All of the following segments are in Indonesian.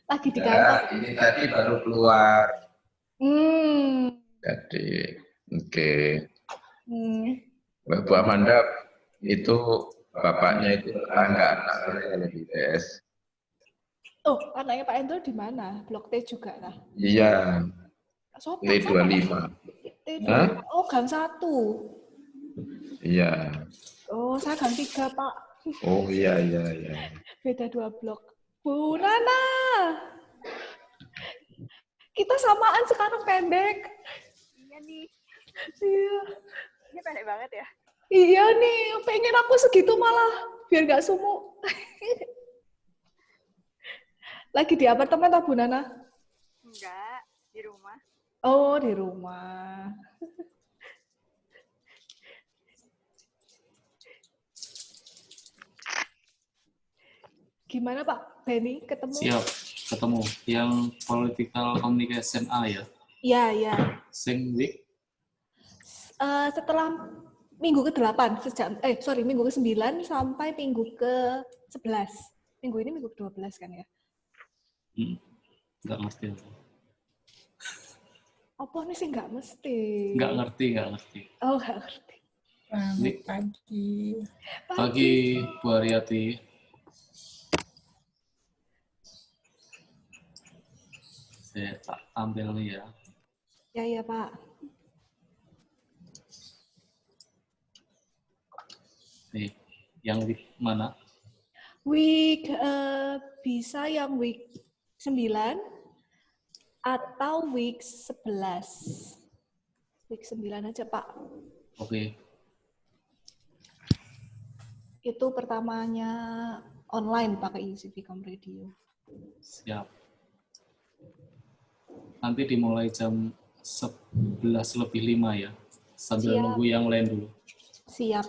Lagi di kantor. Ya, ini tadi baru keluar. Hmm. Jadi, oke. Hmm. Bu Amanda itu bapaknya itu tetangga anak saya kalau di ITS. Oh, anaknya Pak Endro di mana? Blok T juga lah. Iya, Sopo sama Pak? T25. Hah? T25. Oh, gang 1. Iya. Oh, saya gang 3, Pak. Oh iya, iya, iya. Beda 2 blok. Bu Nana, kita samaan sekarang pendek. Iya nih. Iya. Ini pendek banget ya? Iya nih, pengen aku segitu malah. Biar nggak sumuk. Lagi di apartemen tak, Bu Nana? Enggak, di rumah. Oh, di rumah. Gimana Pak Benny ketemu? Siap, ketemu. Yang political communication A ya? Iya, iya. Same week? Setelah minggu ke-8, minggu ke-9 sampai minggu ke-11. Minggu ini minggu ke-12 kan ya? Nggak ngerti. Apa nih sih nggak mesti? Nggak ngerti. Oh, nggak ngerti. Pagi. Pagi, Bu Aryati. Saya tak tampil nih ya. Ya, Pak. Nih, yang week mana? Week bisa yang week 9 atau week 11. Week 9 aja, Pak. Oke. Itu pertamanya online pakai UCVcom Radio. Siap. Nanti dimulai jam 11:05 ya. Sambil Siap. nunggu yang lain dulu. Siap.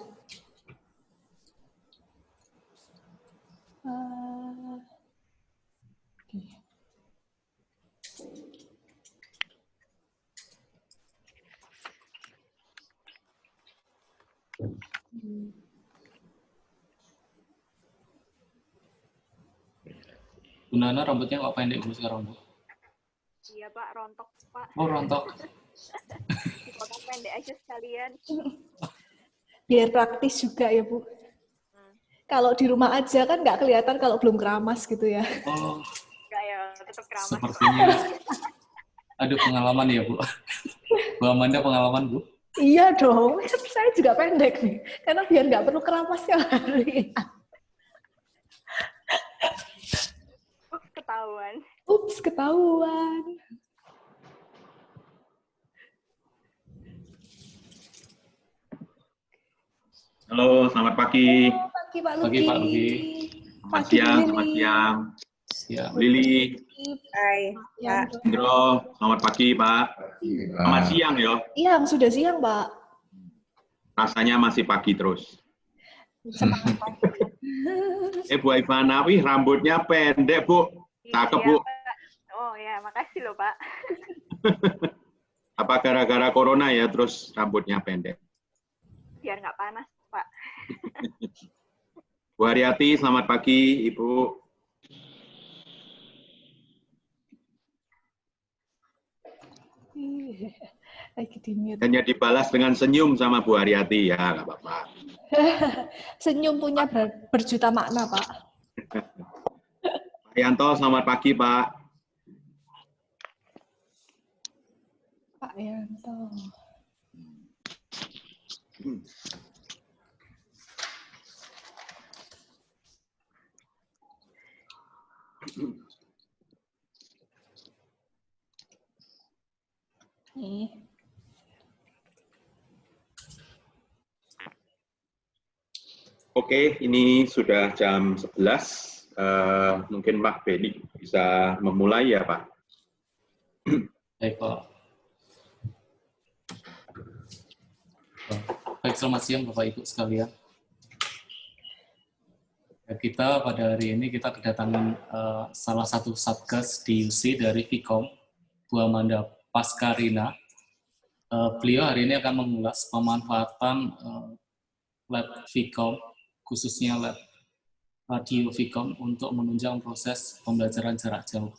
Bu Nana rambutnya kok pendek Bu sekarang Bu? Iya Pak, rontok Pak. Oh rontok. Dipotong pendek aja sekalian. Biar praktis juga ya Bu. Kalau di rumah aja kan nggak kelihatan kalau belum keramas gitu ya. Oh. Enggak ya, tetap keramas. Sepertinya ada pengalaman ya Bu. Bu Amanda pengalaman Bu? Iya dong, saya juga pendek nih. Karena biar nggak perlu keramas tiap hari. Ups, ketahuan. Ups, ketahuan. Halo, selamat pagi. Halo, pagi Pak Luki. Pagi Pak Luki. Selamat siang, selamat siang. Siap. Lili, Hai, Pak. Indro, selamat pagi Pak. Selamat siang ya. Siang, sudah siang Pak. Rasanya masih pagi terus. Semangat Pak. Bu Ivana, wih rambutnya pendek Bu. Cakep Bu. Oh ya, makasih loh Pak. Apa gara-gara corona ya terus rambutnya pendek? Biar nggak panas Pak. Bu Haryati, selamat pagi Ibu. Lagi di-mute. Hanya dibalas dengan senyum sama Bu Haryati ya, nggak apa-apa. Senyum punya berjuta makna, Pak. Pak Yanto, selamat pagi Pak. Pak Yanto. Nih. Oke, ini sudah jam 11. Mungkin Pak Benny bisa memulai ya Pak. Baik Pak. Baik, selamat siang Bapak Ibu sekalian. Kita pada hari ini kita kedatangan salah satu satgas di UC dari Vcom, Bu Amanda Pascarina. Beliau hari ini akan mengulas pemanfaatan lab Vcom, khususnya lab radio Vcom untuk menunjang proses pembelajaran jarak jauh.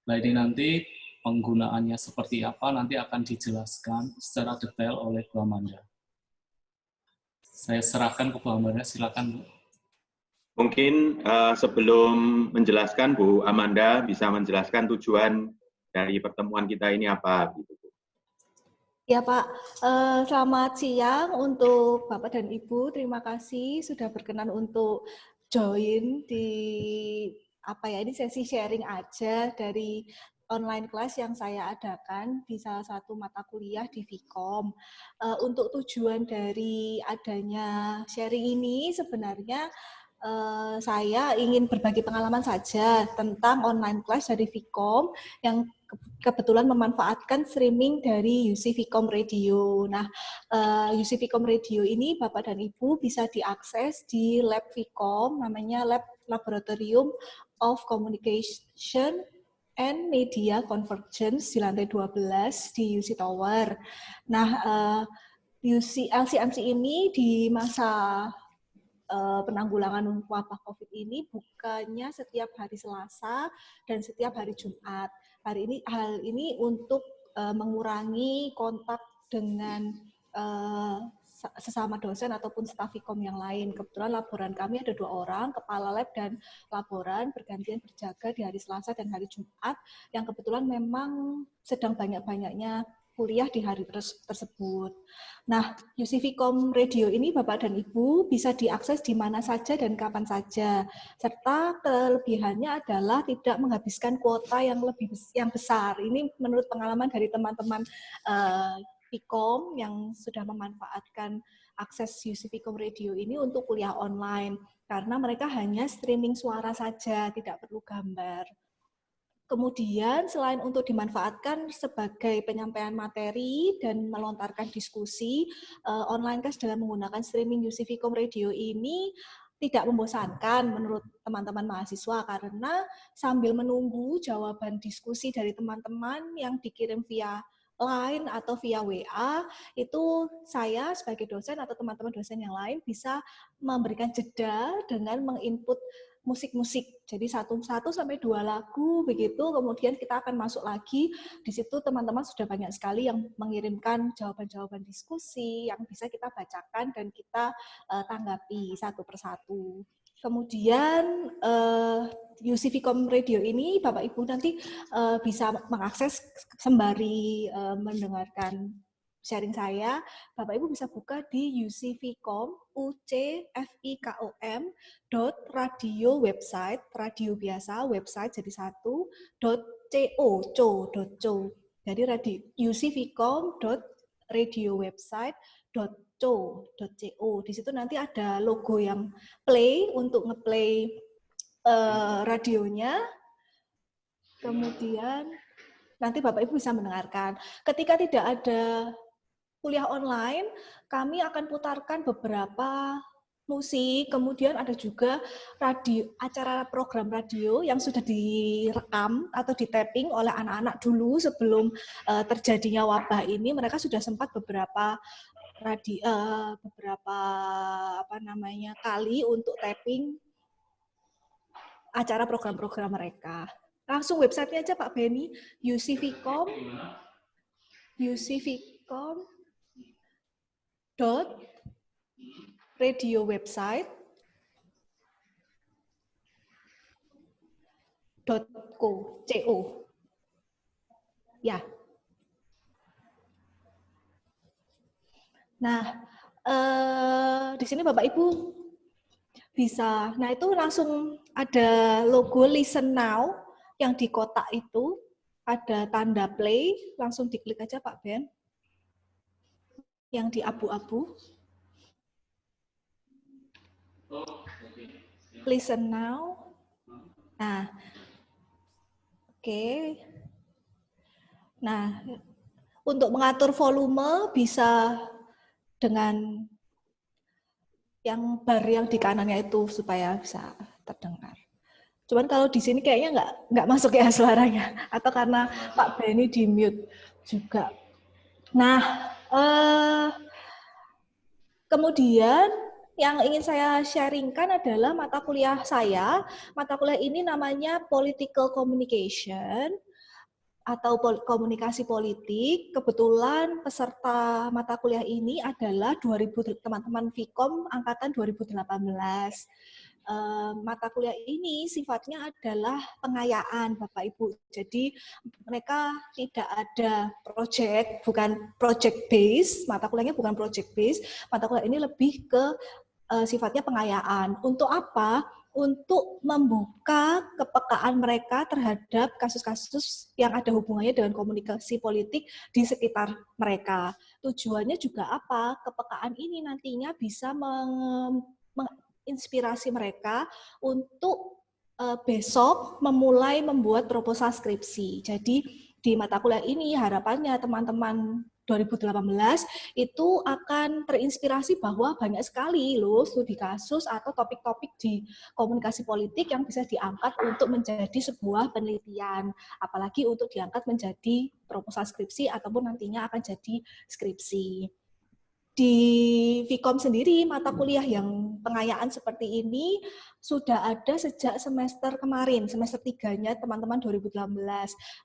Nah, ini nanti penggunaannya seperti apa nanti akan dijelaskan secara detail oleh Bu Amanda. Saya serahkan ke Bu Amanda, silakan Bu. Mungkin sebelum menjelaskan, Bu Amanda bisa menjelaskan tujuan dari pertemuan kita ini apa? Gitu. Ya Pak, selamat siang untuk Bapak dan Ibu. Terima kasih sudah berkenan untuk join di ini sesi sharing aja dari online class yang saya adakan di salah satu mata kuliah di Vkom. Untuk tujuan dari adanya sharing ini sebenarnya saya ingin berbagi pengalaman saja tentang online class dari Vkom yang kebetulan memanfaatkan streaming dari UC Vkom Radio. Nah, UC Vkom Radio ini Bapak dan Ibu bisa diakses di lab Vkom, namanya Lab Laboratorium of Communication and Media Convergence di lantai 12 di UC Tower. Nah, UC LCMC ini di masa penanggulangan wabah COVID ini bukannya setiap hari Selasa dan setiap hari Jumat. Hal ini untuk mengurangi kontak dengan sesama dosen ataupun staf Vkom yang lain. Kebetulan laboran kami ada 2 orang, kepala lab dan laboran bergantian berjaga di hari Selasa dan hari Jumat, yang kebetulan memang sedang banyak-banyaknya kuliah di hari tersebut. Nah, UC Vkom Radio ini Bapak dan Ibu bisa diakses di mana saja dan kapan saja. Serta kelebihannya adalah tidak menghabiskan kuota yang besar. Ini menurut pengalaman dari teman-teman Vkom yang sudah memanfaatkan akses UC Vkom Radio ini untuk kuliah online. Karena mereka hanya streaming suara saja, tidak perlu gambar. Kemudian selain untuk dimanfaatkan sebagai penyampaian materi dan melontarkan diskusi, online class dengan menggunakan streaming UC Vkom Radio ini tidak membosankan menurut teman-teman mahasiswa karena sambil menunggu jawaban diskusi dari teman-teman yang dikirim via Line atau via WA, itu saya sebagai dosen atau teman-teman dosen yang lain bisa memberikan jeda dengan menginput musik-musik. Jadi 1 sampai 2 lagu begitu, kemudian kita akan masuk lagi. Di situ teman-teman sudah banyak sekali yang mengirimkan jawaban-jawaban diskusi yang bisa kita bacakan dan kita tanggapi satu persatu. Kemudian UC Vkom Radio ini Bapak Ibu nanti bisa mengakses sembari mendengarkan sharing saya. Bapak Ibu bisa buka di UC Vkom ucvikom.radio website, radio biasa, website jadi satu, .co. Jadi ucvikom.radio website.co. Di situ nanti ada logo yang play untuk ngeplay radionya. Kemudian nanti Bapak Ibu bisa mendengarkan. Ketika tidak ada kuliah online, kami akan putarkan beberapa musik, kemudian ada juga acara program radio yang sudah direkam atau di-tapping oleh anak-anak dulu sebelum terjadinya wabah ini. Mereka sudah sempat beberapa kali untuk tapping acara program-program mereka. Langsung websitenya aja Pak Benny, UC Vkom .radio website .co. Ya. Nah, di sini Bapak Ibu bisa. Nah, itu langsung ada logo Listen Now yang di kotak itu, ada tanda play, langsung diklik aja Pak Ben. Yang di abu-abu. Listen now. Nah, oke. Nah, untuk mengatur volume bisa dengan yang bar yang di kanannya itu supaya bisa terdengar. Cuman kalau di sini kayaknya nggak masuk ya suaranya, atau karena Pak Benny di mute juga. Nah, kemudian yang ingin saya sharingkan adalah mata kuliah saya. Mata kuliah ini namanya Political Communication. atau komunikasi politik. Kebetulan peserta mata kuliah ini adalah 2000 teman-teman Vkom angkatan 2018. Mata kuliah ini sifatnya adalah pengayaan Bapak Ibu. Jadi mereka tidak ada project, bukan project base, mata kuliahnya bukan project base, mata kuliah ini lebih ke sifatnya pengayaan. Untuk apa? Untuk membuka kepekaan mereka terhadap kasus-kasus yang ada hubungannya dengan komunikasi politik di sekitar mereka. Tujuannya juga apa? Kepekaan ini nantinya bisa menginspirasi mereka untuk besok memulai membuat proposal skripsi. Jadi di mata kuliah ini harapannya teman-teman 2018 itu akan terinspirasi bahwa banyak sekali loh studi kasus atau topik-topik di komunikasi politik yang bisa diangkat untuk menjadi sebuah penelitian, apalagi untuk diangkat menjadi proposal skripsi ataupun nantinya akan jadi skripsi. Di Vkom sendiri, mata kuliah yang pengayaan seperti ini sudah ada sejak semester kemarin, semester 3-nya teman-teman 2018.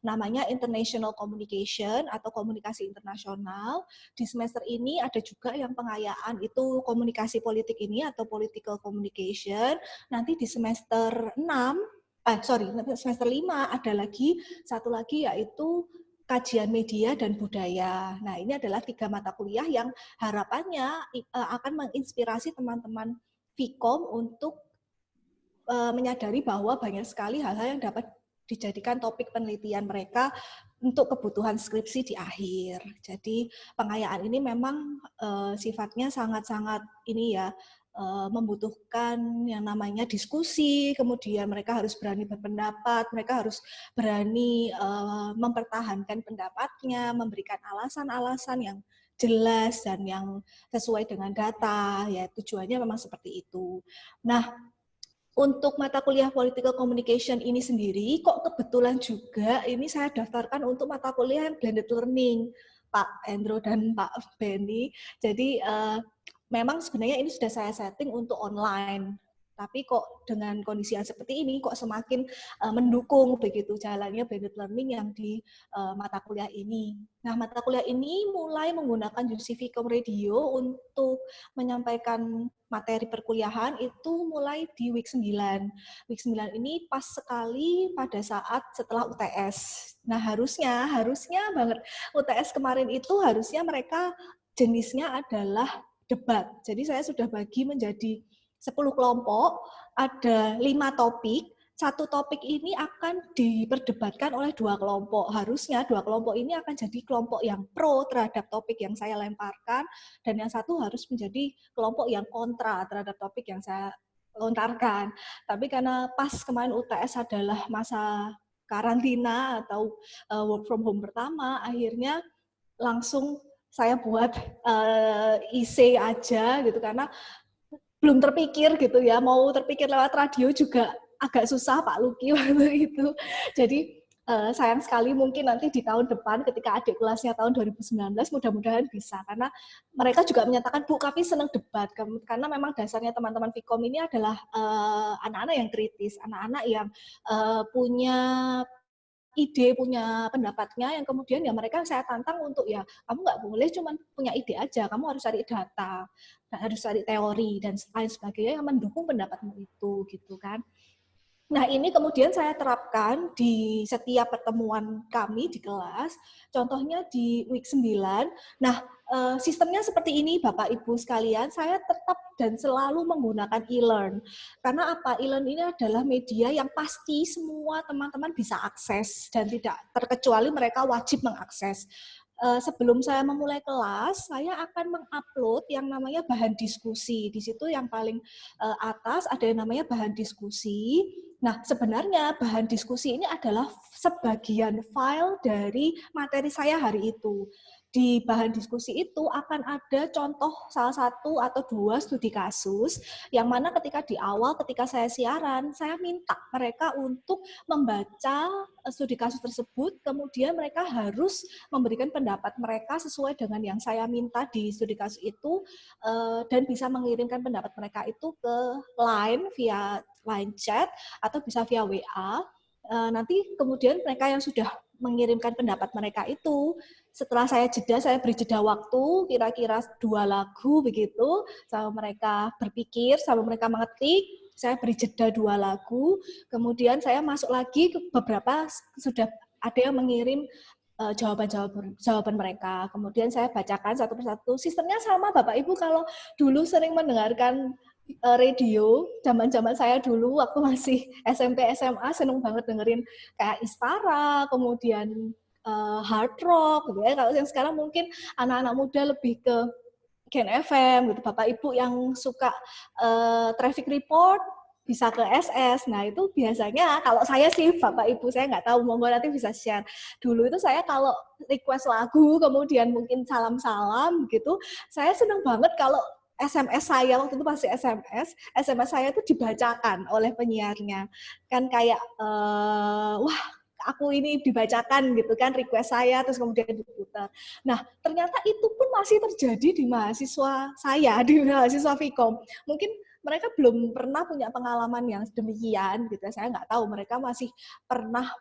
Namanya International Communication atau komunikasi internasional. Di semester ini ada juga yang pengayaan itu komunikasi politik ini atau political communication. Nanti di semester 5 ada lagi, satu lagi yaitu kajian media dan budaya. Nah, ini adalah 3 mata kuliah yang harapannya akan menginspirasi teman-teman Vkom untuk menyadari bahwa banyak sekali hal-hal yang dapat dijadikan topik penelitian mereka untuk kebutuhan skripsi di akhir. Jadi pengayaan ini memang sifatnya sangat-sangat ini ya, membutuhkan yang namanya diskusi, kemudian mereka harus berani berpendapat, mereka harus berani mempertahankan pendapatnya, memberikan alasan-alasan yang jelas dan yang sesuai dengan data, ya tujuannya memang seperti itu. Nah, untuk mata kuliah Political Communication ini sendiri, kok kebetulan juga ini saya daftarkan untuk mata kuliah yang blended learning, Pak Endro dan Pak Benny. Jadi memang sebenarnya ini sudah saya setting untuk online, tapi kok dengan kondisi yang seperti ini kok semakin mendukung begitu jalannya blended learning yang di mata kuliah ini. Nah, mata kuliah ini mulai menggunakan UC Vkom Radio untuk menyampaikan materi perkuliahan itu mulai di week 9. Week 9 ini pas sekali pada saat setelah UTS. Nah, harusnya banget UTS kemarin itu harusnya mereka jenisnya adalah debat. Jadi saya sudah bagi menjadi 10 kelompok, ada 5 topik. Satu topik ini akan diperdebatkan oleh 2 kelompok. Harusnya 2 kelompok ini akan jadi kelompok yang pro terhadap topik yang saya lemparkan, dan yang satu harus menjadi kelompok yang kontra terhadap topik yang saya lontarkan. Tapi karena pas kemarin UTS adalah masa karantina atau work from home pertama, akhirnya langsung saya buat IC aja gitu, karena belum terpikir gitu ya, mau terpikir lewat radio juga agak susah Pak Luki waktu itu. Jadi sayang sekali mungkin nanti di tahun depan ketika adik kelasnya tahun 2019 mudah-mudahan bisa, karena mereka juga menyatakan Bu kami senang debat, karena memang dasarnya teman-teman Vkom ini adalah anak-anak yang kritis, anak-anak yang punya ide, punya pendapatnya, yang kemudian ya mereka saya tantang untuk ya kamu nggak boleh cuma punya ide aja, kamu harus cari data, harus cari teori dan lain sebagainya yang mendukung pendapatmu itu gitu kan. Nah, ini kemudian saya terapkan di setiap pertemuan kami di kelas. Contohnya di week 9. Nah, sistemnya seperti ini Bapak Ibu sekalian, saya tetap dan selalu menggunakan e-learn. Karena apa? E-learn ini adalah media yang pasti semua teman-teman bisa akses dan tidak terkecuali mereka wajib mengakses. Sebelum saya memulai kelas, saya akan mengupload yang namanya bahan diskusi. Di situ yang paling atas ada yang namanya bahan diskusi. Nah, sebenarnya bahan diskusi ini adalah sebagian file dari materi saya hari itu. Di bahan diskusi itu akan ada contoh salah satu atau 2 studi kasus, yang mana ketika di awal, ketika saya siaran, saya minta mereka untuk membaca studi kasus tersebut, kemudian mereka harus memberikan pendapat mereka sesuai dengan yang saya minta di studi kasus itu, dan bisa mengirimkan pendapat mereka itu ke Line via Line chat atau bisa via WA. nanti kemudian mereka yang sudah mengirimkan pendapat mereka itu, setelah saya beri jeda waktu, kira-kira 2 lagu begitu, sama mereka berpikir, sama mereka mengetik, saya beri jeda 2 lagu, kemudian saya masuk lagi ke beberapa, sudah ada yang mengirim jawaban mereka. Kemudian saya bacakan satu persatu. Sistemnya sama Bapak Ibu kalau dulu sering mendengarkan radio, zaman-zaman saya dulu waktu masih SMP SMA seneng banget dengerin kayak Istara, kemudian hard rock gitu ya. Kalau yang sekarang mungkin anak-anak muda lebih ke Gen FM gitu. Bapak Ibu yang suka traffic report bisa ke SS. Nah, itu biasanya kalau saya sih Bapak Ibu, saya nggak tahu, monggo nanti bisa share. Dulu itu saya kalau request lagu, kemudian mungkin salam-salam gitu, saya seneng banget kalau SMS saya, waktu itu masih SMS saya itu dibacakan oleh penyiarnya. Kan kayak, wah aku ini dibacakan gitu kan, request saya, terus kemudian diputar. Nah, ternyata itu pun masih terjadi di mahasiswa saya, di mahasiswa Vkom. Mungkin mereka belum pernah punya pengalaman yang demikian gitu. Saya nggak tahu mereka masih pernah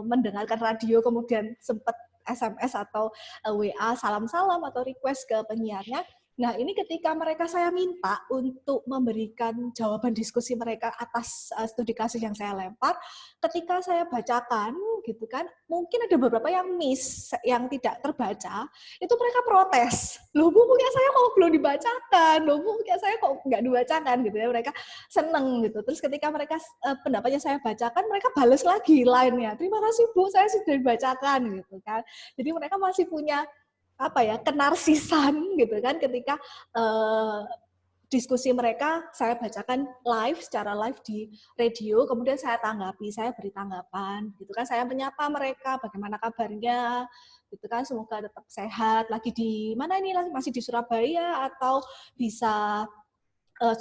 mendengarkan radio kemudian sempat SMS atau WA salam-salam atau request ke penyiarnya. Nah, ini ketika saya minta untuk memberikan jawaban diskusi mereka atas studi kasus yang saya lempar, ketika saya bacakan gitu kan, mungkin ada beberapa yang miss, yang tidak terbaca, itu mereka protes. Loh, Bu, punya saya kok belum dibacakan? Loh, Bu, punya saya kok nggak dibacakan gitu ya. Mereka seneng gitu. Terus ketika mereka pendapatnya saya bacakan, mereka balas lagi line-nya. Terima kasih, Bu, saya sudah dibacakan gitu kan. Jadi mereka masih punya kenarsisan gitu kan ketika diskusi mereka saya bacakan secara live di radio, kemudian saya tanggapi, saya beri tanggapan gitu kan, saya menyapa mereka bagaimana kabarnya gitu kan, semoga tetap sehat, lagi di mana ini, masih di Surabaya atau bisa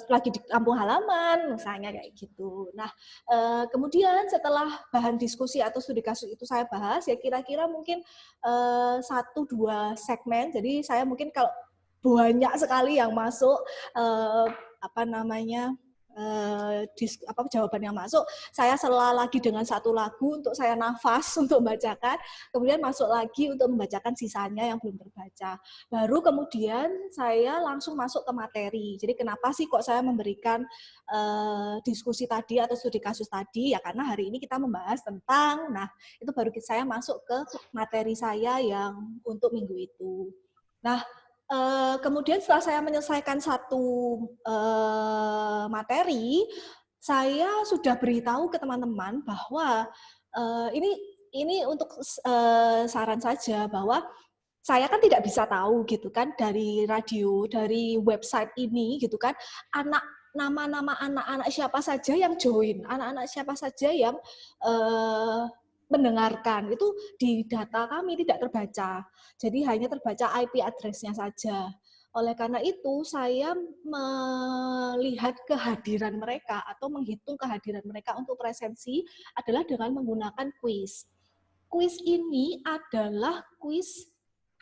lagi di kampung halaman, misalnya kayak gitu. Nah, kemudian setelah bahan diskusi atau studi kasus itu saya bahas, ya kira-kira mungkin 1-2 segmen. Jadi saya mungkin kalau banyak sekali yang masuk, jawaban yang masuk, saya sela lagi dengan satu lagu untuk saya nafas untuk membacakan, kemudian masuk lagi untuk membacakan sisanya yang belum terbaca. Baru kemudian saya langsung masuk ke materi. Jadi kenapa sih kok saya memberikan diskusi tadi atau studi kasus tadi? Ya karena hari ini kita membahas tentang, nah itu baru saya masuk ke materi saya yang untuk minggu itu. Nah, kemudian setelah saya menyelesaikan satu materi, saya sudah beritahu ke teman-teman bahwa ini untuk saran saja, bahwa saya kan tidak bisa tahu gitu kan dari radio, dari website ini gitu kan, nama-nama anak-anak siapa saja yang join, anak-anak siapa saja yang mendengarkan, itu di data kami tidak terbaca. Jadi hanya terbaca IP address-nya saja. Oleh karena itu, saya melihat kehadiran mereka atau menghitung kehadiran mereka untuk presensi adalah dengan menggunakan kuis. Kuis ini adalah kuis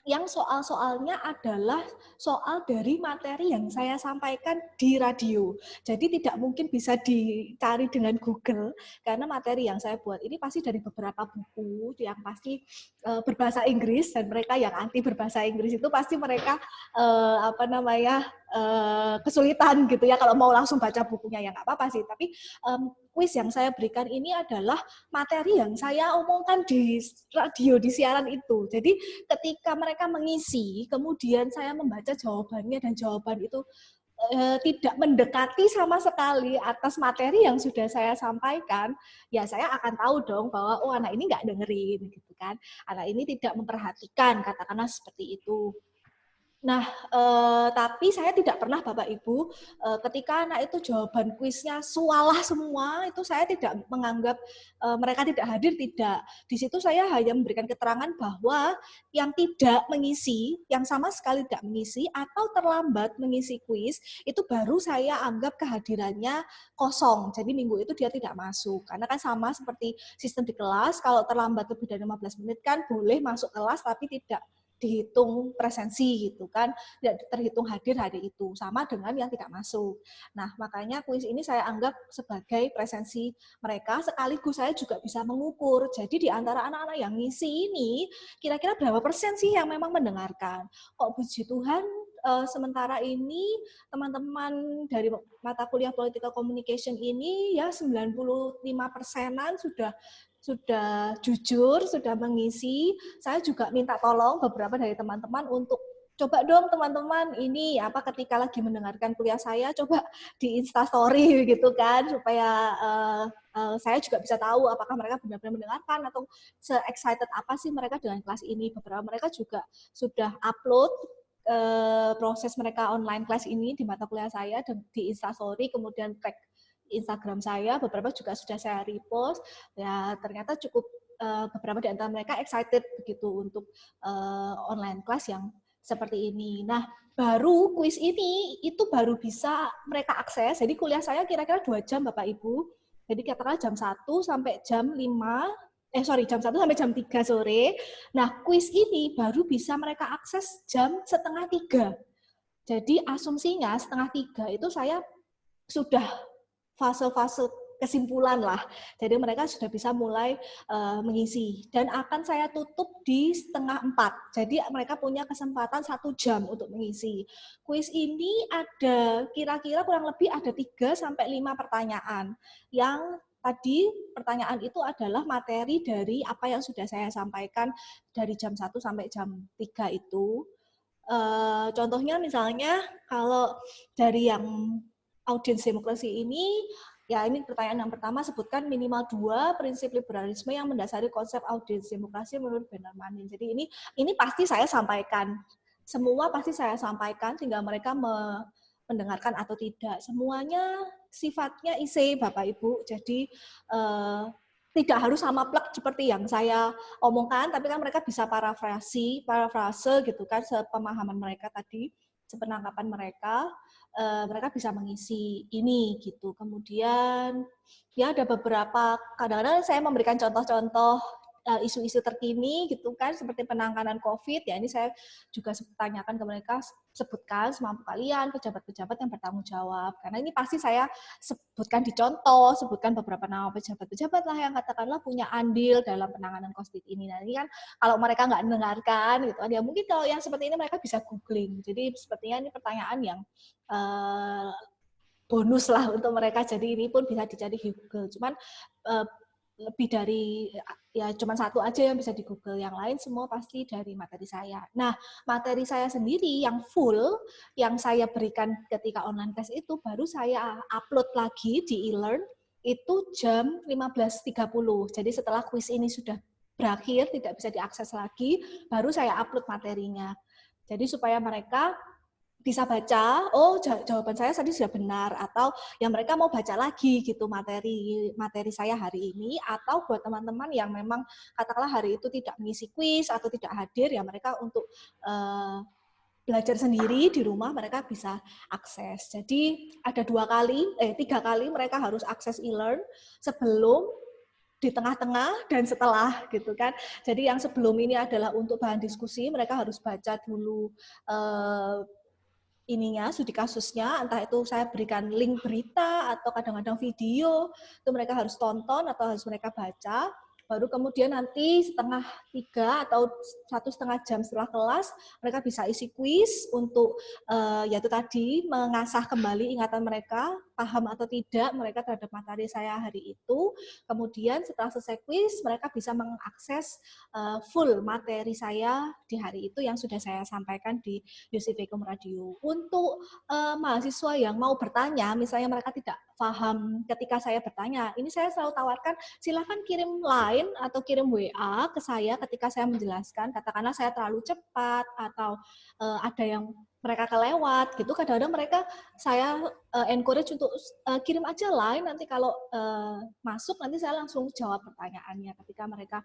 yang soal-soalnya adalah soal dari materi yang saya sampaikan di radio. Jadi tidak mungkin bisa dicari dengan Google, karena materi yang saya buat ini pasti dari beberapa buku yang pasti berbahasa Inggris, dan mereka yang anti berbahasa Inggris itu pasti mereka kesulitan gitu ya kalau mau langsung baca bukunya, ya nggak apa-apa sih. Tapi kuis yang saya berikan ini adalah materi yang saya omongkan di radio, di siaran itu. Jadi ketika mereka mengisi, kemudian saya membaca jawabannya, dan jawaban itu tidak mendekati sama sekali atas materi yang sudah saya sampaikan, ya saya akan tahu dong bahwa oh anak ini nggak dengerin gitu kan, anak ini tidak memperhatikan, katakanlah seperti itu. Nah, tapi saya tidak pernah Bapak Ibu, ketika anak itu jawaban kuisnya sualah semua, itu saya tidak menganggap mereka tidak hadir, tidak. Di situ saya hanya memberikan keterangan bahwa yang tidak mengisi, yang sama sekali tidak mengisi, atau terlambat mengisi kuis, itu baru saya anggap kehadirannya kosong. Jadi minggu itu dia tidak masuk. Karena kan sama seperti sistem di kelas, kalau terlambat lebih dari 15 menit kan boleh masuk kelas, tapi tidak dihitung presensi gitu kan, tidak terhitung hadir hari itu, sama dengan yang tidak masuk. Nah, makanya kuis ini saya anggap sebagai presensi mereka, sekaligus saya juga bisa mengukur. Jadi di antara anak-anak yang ngisi ini, kira-kira berapa persen sih yang memang mendengarkan? Kok puji Tuhan, sementara ini teman-teman dari mata kuliah Political Communication ini ya 95%-an sudah jujur, sudah mengisi. Saya juga minta tolong beberapa dari teman-teman untuk coba dong teman-teman ini ketika lagi mendengarkan kuliah saya coba di Instastory gitu kan, supaya saya juga bisa tahu apakah mereka benar-benar mendengarkan atau se-excited apa sih mereka dengan kelas ini. Beberapa mereka juga sudah upload proses mereka online kelas ini di mata kuliah saya di Instastory, kemudian tag Instagram saya, beberapa juga sudah saya repost. Ya ternyata cukup beberapa di antara mereka excited begitu untuk online class yang seperti ini. Nah, baru kuis ini itu baru bisa mereka akses. Jadi kuliah saya kira-kira 2 jam Bapak Ibu. Jadi katakanlah jam 1 sampai jam 5, jam 1 sampai jam 3 sore. Nah, kuis ini baru bisa mereka akses jam 2:30. Jadi asumsinya 2:30 itu saya sudah fase-fase kesimpulan lah. Jadi mereka sudah bisa mulai mengisi. Dan akan saya tutup di 3:30. Jadi mereka punya kesempatan 1 jam untuk mengisi. Kuis ini ada kira-kira kurang lebih ada 3-5 pertanyaan. Yang tadi pertanyaan itu adalah materi dari apa yang sudah saya sampaikan dari jam 1 sampai jam 3 itu. Contohnya misalnya kalau dari yang audiens demokrasi ini, ya ini pertanyaan yang pertama, sebutkan minimal 2 prinsip liberalisme yang mendasari konsep audiens demokrasi menurut Bannerman. Jadi ini pasti saya sampaikan. Semua pasti saya sampaikan, tinggal mereka mendengarkan atau tidak. Semuanya sifatnya IC, Bapak Ibu. Jadi tidak harus sama plek seperti yang saya omongkan, tapi kan mereka bisa parafrase gitu kan, sepemahaman mereka tadi, sepenangkapan mereka. Mereka bisa mengisi ini gitu. Kemudian ya ada beberapa, kadang-kadang saya memberikan contoh-contoh isu-isu terkini gitu kan, seperti penanganan COVID. Ya ini saya juga tanyakan ke mereka, sebutkan semampu kalian pejabat-pejabat yang bertanggung jawab. Karena ini pasti saya sebutkan di contoh, sebutkan beberapa nama pejabat-pejabat lah yang katakanlah punya andil dalam penanganan COVID ini. Nah ini kan kalau mereka nggak mendengarkan gitu kan, ya mungkin kalau yang seperti ini mereka bisa googling. Jadi sepertinya ini pertanyaan yang bonus lah untuk mereka. Jadi ini pun bisa dicari di Google. Cuman lebih dari ya cuma 1 aja yang bisa di Google, yang lain semua pasti dari materi saya. Nah, materi saya sendiri yang full yang saya berikan ketika online class itu baru saya upload lagi di e-learn itu jam 15.30. Jadi setelah kuis ini sudah berakhir, tidak bisa diakses lagi, baru saya upload materinya. Jadi supaya mereka bisa baca, oh jawaban saya tadi sudah benar, atau yang mereka mau baca lagi gitu materi saya hari ini, atau buat teman-teman yang memang katakanlah hari itu tidak mengisi kuis atau tidak hadir, ya mereka untuk belajar sendiri di rumah mereka bisa akses. Jadi ada 3 kali mereka harus akses e-learn, sebelum, di tengah-tengah, dan setelah gitu kan. Jadi yang sebelum ini adalah untuk bahan diskusi, mereka harus baca dulu studi kasusnya, entah itu saya berikan link berita atau kadang-kadang video, itu mereka harus tonton atau harus mereka baca. Baru kemudian nanti 2:30 atau 1,5 jam setelah kelas, mereka bisa isi kuis untuk yaitu tadi mengasah kembali ingatan mereka, paham atau tidak mereka terhadap materi saya hari itu. Kemudian setelah selesai kuis, mereka bisa mengakses full materi saya di hari itu yang sudah saya sampaikan di UC Vcom Radio. Untuk mahasiswa yang mau bertanya, misalnya mereka tidak paham ketika saya bertanya, ini saya selalu tawarkan, silakan kirim line atau kirim WA ke saya ketika saya menjelaskan. Katakanlah saya terlalu cepat atau ada yang mereka kelewat gitu. Kadang-kadang mereka saya encourage untuk kirim aja line, nanti kalau masuk nanti saya langsung jawab pertanyaannya ketika mereka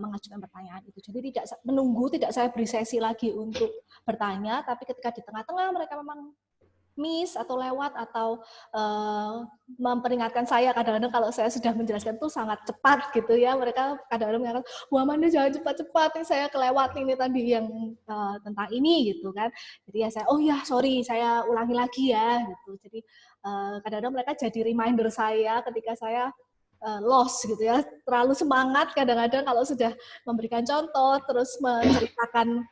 mengajukan pertanyaan itu. Jadi tidak menunggu, tidak saya beri sesi lagi untuk bertanya, tapi ketika di tengah-tengah mereka memang miss atau lewat atau memperingatkan saya. Kadang-kadang kalau saya sudah menjelaskan itu sangat cepat gitu ya, mereka kadang-kadang mengatakan, Bu Amanda jangan cepat-cepat, nih saya kelewat ini tadi yang tentang ini gitu kan. Jadi ya saya, oh ya sorry, saya ulangi lagi ya gitu. Jadi kadang-kadang mereka jadi reminder saya ketika saya lost gitu ya, terlalu semangat kadang-kadang kalau sudah memberikan contoh terus menceritakan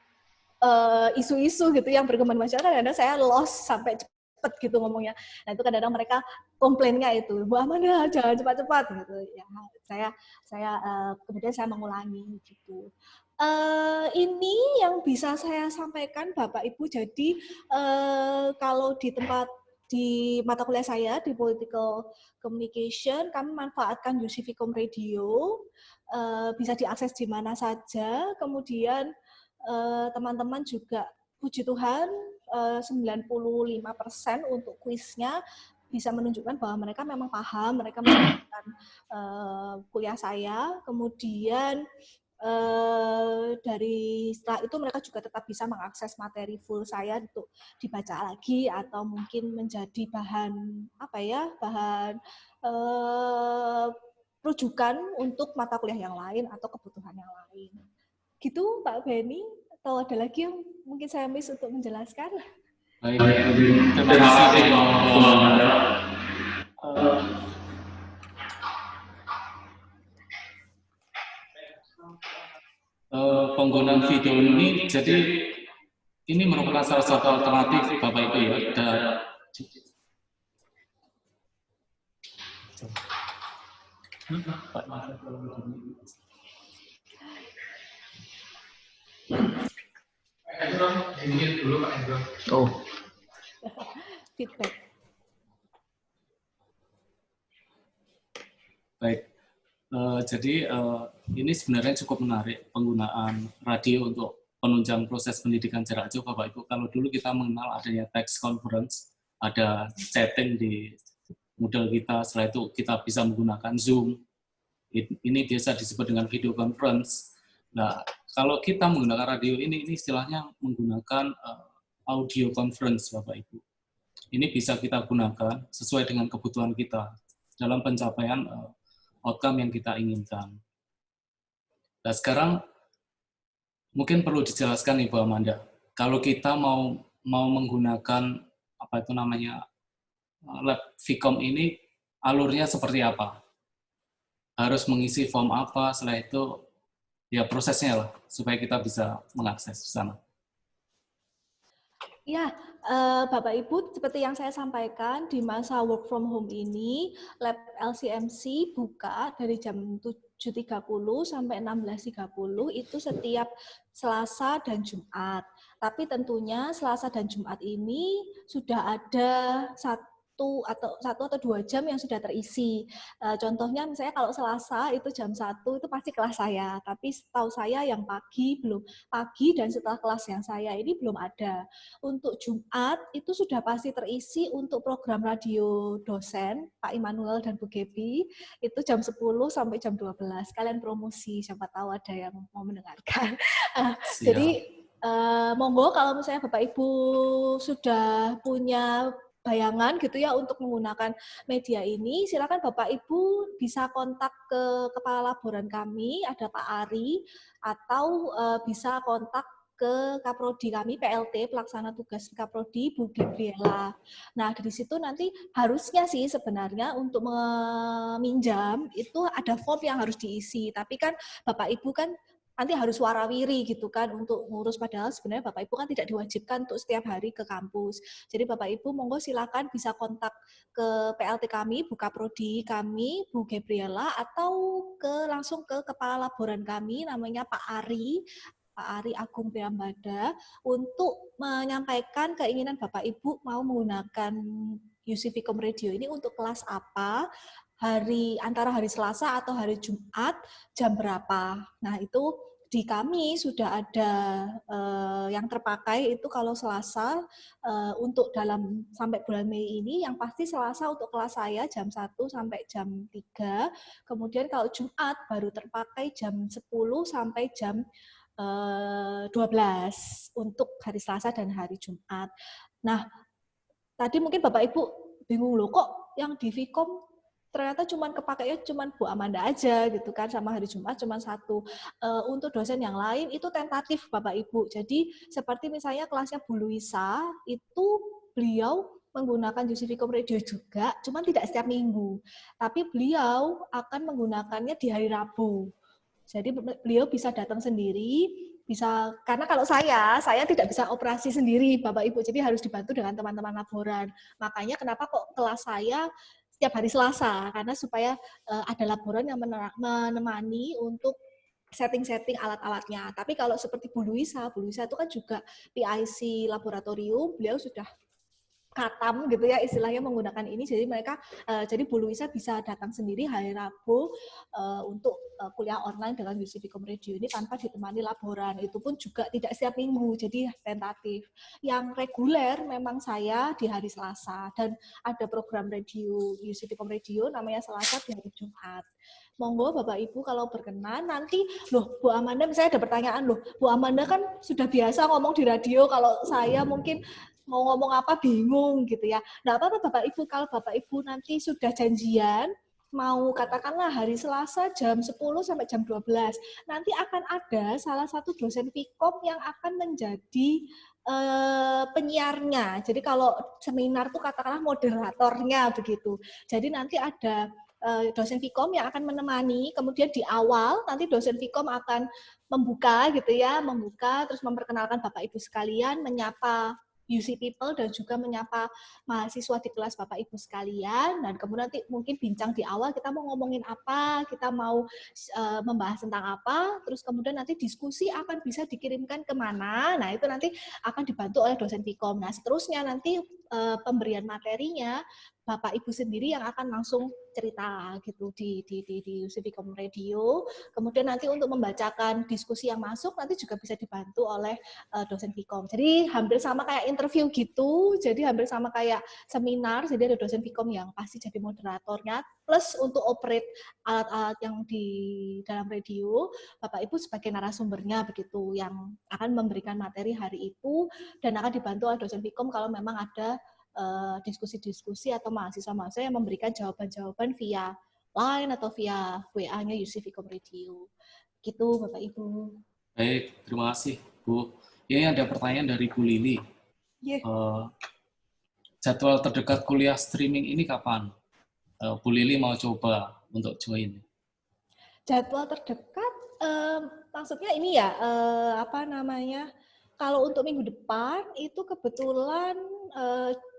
isu-isu gitu yang berkembang di masyarakat, kadang-kadang saya lost sampai cepet gitu ngomongnya. Nah itu kadang-kadang mereka komplainnya itu, Bu Amanda jangan cepat-cepat gitu. Ya saya kemudian saya mengulangi gitu. Ini yang bisa saya sampaikan Bapak Ibu. Jadi kalau di mata kuliah saya di Political Communication, kami manfaatkan UC Vicom Radio, bisa diakses di mana saja. Kemudian teman-teman juga puji Tuhan 95% untuk kuisnya bisa menunjukkan bahwa mereka memang paham, mereka menjalankan kuliah saya. Kemudian dari setelah itu mereka juga tetap bisa mengakses materi full saya untuk dibaca lagi atau mungkin menjadi bahan bahan rujukan untuk mata kuliah yang lain atau kebutuhan yang lain. Gitu Pak Benny, atau ada lagi yang mungkin saya miss untuk menjelaskan? Baik, terima kasih Bu Amanda. Penggunaan video ini, jadi ini merupakan salah satu alternatif Bapak Ibu ya. Oh. Feedback. Baik. Jadi ini sebenarnya cukup menarik penggunaan radio untuk penunjang proses pendidikan jarak jauh Bapak Ibu. Kalau dulu kita mengenal adanya text conference, ada chatting di model kita, setelah itu kita bisa menggunakan Zoom. Ini biasa disebut dengan video conference. Nah, kalau kita menggunakan radio ini istilahnya menggunakan audio conference Bapak Ibu. Ini bisa kita gunakan sesuai dengan kebutuhan kita dalam pencapaian outcome yang kita inginkan. Nah, sekarang mungkin perlu dijelaskan nih Bu Amanda, kalau kita mau menggunakan lab Vicom ini, alurnya seperti apa? Harus mengisi form apa? Setelah itu ya prosesnya lah supaya kita bisa mengakses di sana. Ya, Bapak Ibu, seperti yang saya sampaikan, di masa work from home ini, lab LCMC buka dari jam 7.30 sampai 16.30 itu setiap Selasa dan Jumat. Tapi tentunya Selasa dan Jumat ini sudah ada satu atau 2 jam yang sudah terisi. Contohnya misalnya kalau Selasa itu jam 1 itu pasti kelas saya, tapi setahu saya yang pagi dan setelah kelas yang saya ini belum ada. Untuk Jumat itu sudah pasti terisi untuk program radio dosen Pak Immanuel dan Bu Gebi, itu jam 10 sampai jam 12. Kalian promosi, siapa tahu ada yang mau mendengarkan. Jadi monggo kalau misalnya Bapak Ibu sudah punya bayangan gitu ya untuk menggunakan media ini, silakan Bapak Ibu bisa kontak ke kepala laboran kami, ada Pak Ari, atau bisa kontak ke Kaprodi kami, PLT, pelaksana tugas Kaprodi, Bu Gabriela. Nah, dari situ nanti harusnya sih sebenarnya untuk meminjam itu ada form yang harus diisi, tapi kan Bapak Ibu kan nanti harus warawiri gitu kan untuk ngurus, padahal sebenarnya Bapak Ibu kan tidak diwajibkan untuk setiap hari ke kampus. Jadi Bapak Ibu monggo silakan bisa kontak ke PLT kami, Bu Kaprodi kami, Bu Gabriela, atau langsung ke kepala laboran kami namanya Pak Ari Agung Priambada untuk menyampaikan keinginan Bapak Ibu mau menggunakan UC Vicom Radio ini untuk kelas apa, antara hari Selasa atau hari Jumat, jam berapa. Nah, itu di kami sudah ada yang terpakai itu kalau Selasa untuk sampai bulan Mei ini, yang pasti Selasa untuk kelas saya jam 1 sampai jam 3, kemudian kalau Jumat baru terpakai jam 10 sampai jam 12 untuk hari Selasa dan hari Jumat. Nah, tadi mungkin Bapak Ibu bingung loh, kok yang di Vkom ternyata cuman kepakainya cuman Bu Amanda aja gitu kan, sama hari Jumat cuman 1. Untuk dosen yang lain itu tentatif Bapak Ibu. Jadi seperti misalnya kelasnya Bu Luisa itu beliau menggunakan UC Vkom Radio juga, cuman tidak setiap minggu. Tapi beliau akan menggunakannya di hari Rabu. Jadi beliau bisa datang sendiri, bisa, karena kalau saya tidak bisa operasi sendiri Bapak Ibu, jadi harus dibantu dengan teman-teman laboran. Makanya kenapa kok kelas saya setiap hari Selasa, karena supaya ada laboran yang menemani untuk setting-setting alat-alatnya. Tapi kalau seperti Bu Luisa itu kan juga PIC laboratorium, beliau sudah katam gitu ya istilahnya menggunakan ini, jadi mereka jadi Bu Luisa bisa datang sendiri hari Rabu untuk kuliah online dengan UC Vkom Radio ini tanpa ditemani laboran. Itu pun juga tidak setiap minggu, jadi tentatif. Yang reguler memang saya di hari Selasa, dan ada program radio UC Vkom Radio namanya Selasa di hari Jumat. Monggo Bapak Ibu kalau berkenan nanti, loh Bu Amanda, misalnya ada pertanyaan, loh Bu Amanda kan sudah biasa ngomong di radio, kalau saya mungkin mau ngomong apa bingung gitu ya. Nggak apa-apa Bapak Ibu, kalau Bapak Ibu nanti sudah janjian, mau katakanlah hari Selasa jam 10 sampai jam 12, nanti akan ada salah satu dosen Vkom yang akan menjadi penyiarnya. Jadi kalau seminar tuh katakanlah moderatornya begitu. Jadi nanti ada dosen Vkom yang akan menemani, kemudian di awal nanti dosen Vkom akan membuka gitu ya, membuka terus memperkenalkan Bapak Ibu sekalian, menyapa UC people dan juga menyapa mahasiswa di kelas Bapak Ibu sekalian, dan kemudian nanti mungkin bincang di awal kita mau ngomongin apa, kita mau membahas tentang apa, terus kemudian nanti diskusi akan bisa dikirimkan kemana, nah itu nanti akan dibantu oleh dosen Vkom. Nah seterusnya nanti pemberian materinya Bapak Ibu sendiri yang akan langsung cerita gitu di UC Vkom Radio. Kemudian nanti untuk membacakan diskusi yang masuk nanti juga bisa dibantu oleh dosen Vkom. Jadi hampir sama kayak interview gitu, jadi hampir sama kayak seminar, jadi ada dosen Vkom yang pasti jadi moderatornya, plus untuk operate alat-alat yang di dalam radio, Bapak Ibu sebagai narasumbernya begitu, yang akan memberikan materi hari itu, dan akan dibantu oleh dosen Vkom kalau memang ada diskusi-diskusi atau mahasiswa-mahasiswa yang memberikan jawaban-jawaban via line atau via WA-nya UC Vkom Radio. Gitu Bapak Ibu. Baik, terima kasih Bu. Ini ada pertanyaan dari Bu Lili. Yeah. Jadwal terdekat kuliah streaming ini kapan? Bu Lili mau coba untuk join. Jadwal terdekat, maksudnya ini ya, apa namanya? Kalau untuk minggu depan itu kebetulan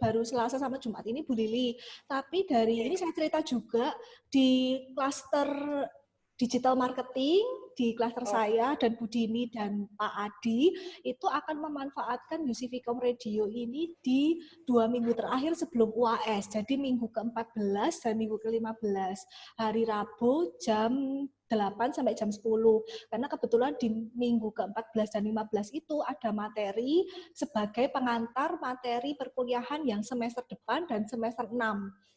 baru Selasa sama Jumat ini Bu Lili. Tapi dari ini saya cerita juga di klaster digital marketing, di klaster saya dan Bu Dini dan Pak Adi itu akan memanfaatkan UC Vkom Radio ini di 2 minggu terakhir sebelum UAS. Jadi minggu ke-14 dan minggu ke-15. Hari Rabu jam 8 sampai jam 10. Karena kebetulan di minggu ke-14 dan 15 itu ada materi sebagai pengantar materi perkuliahan yang semester depan dan semester 6.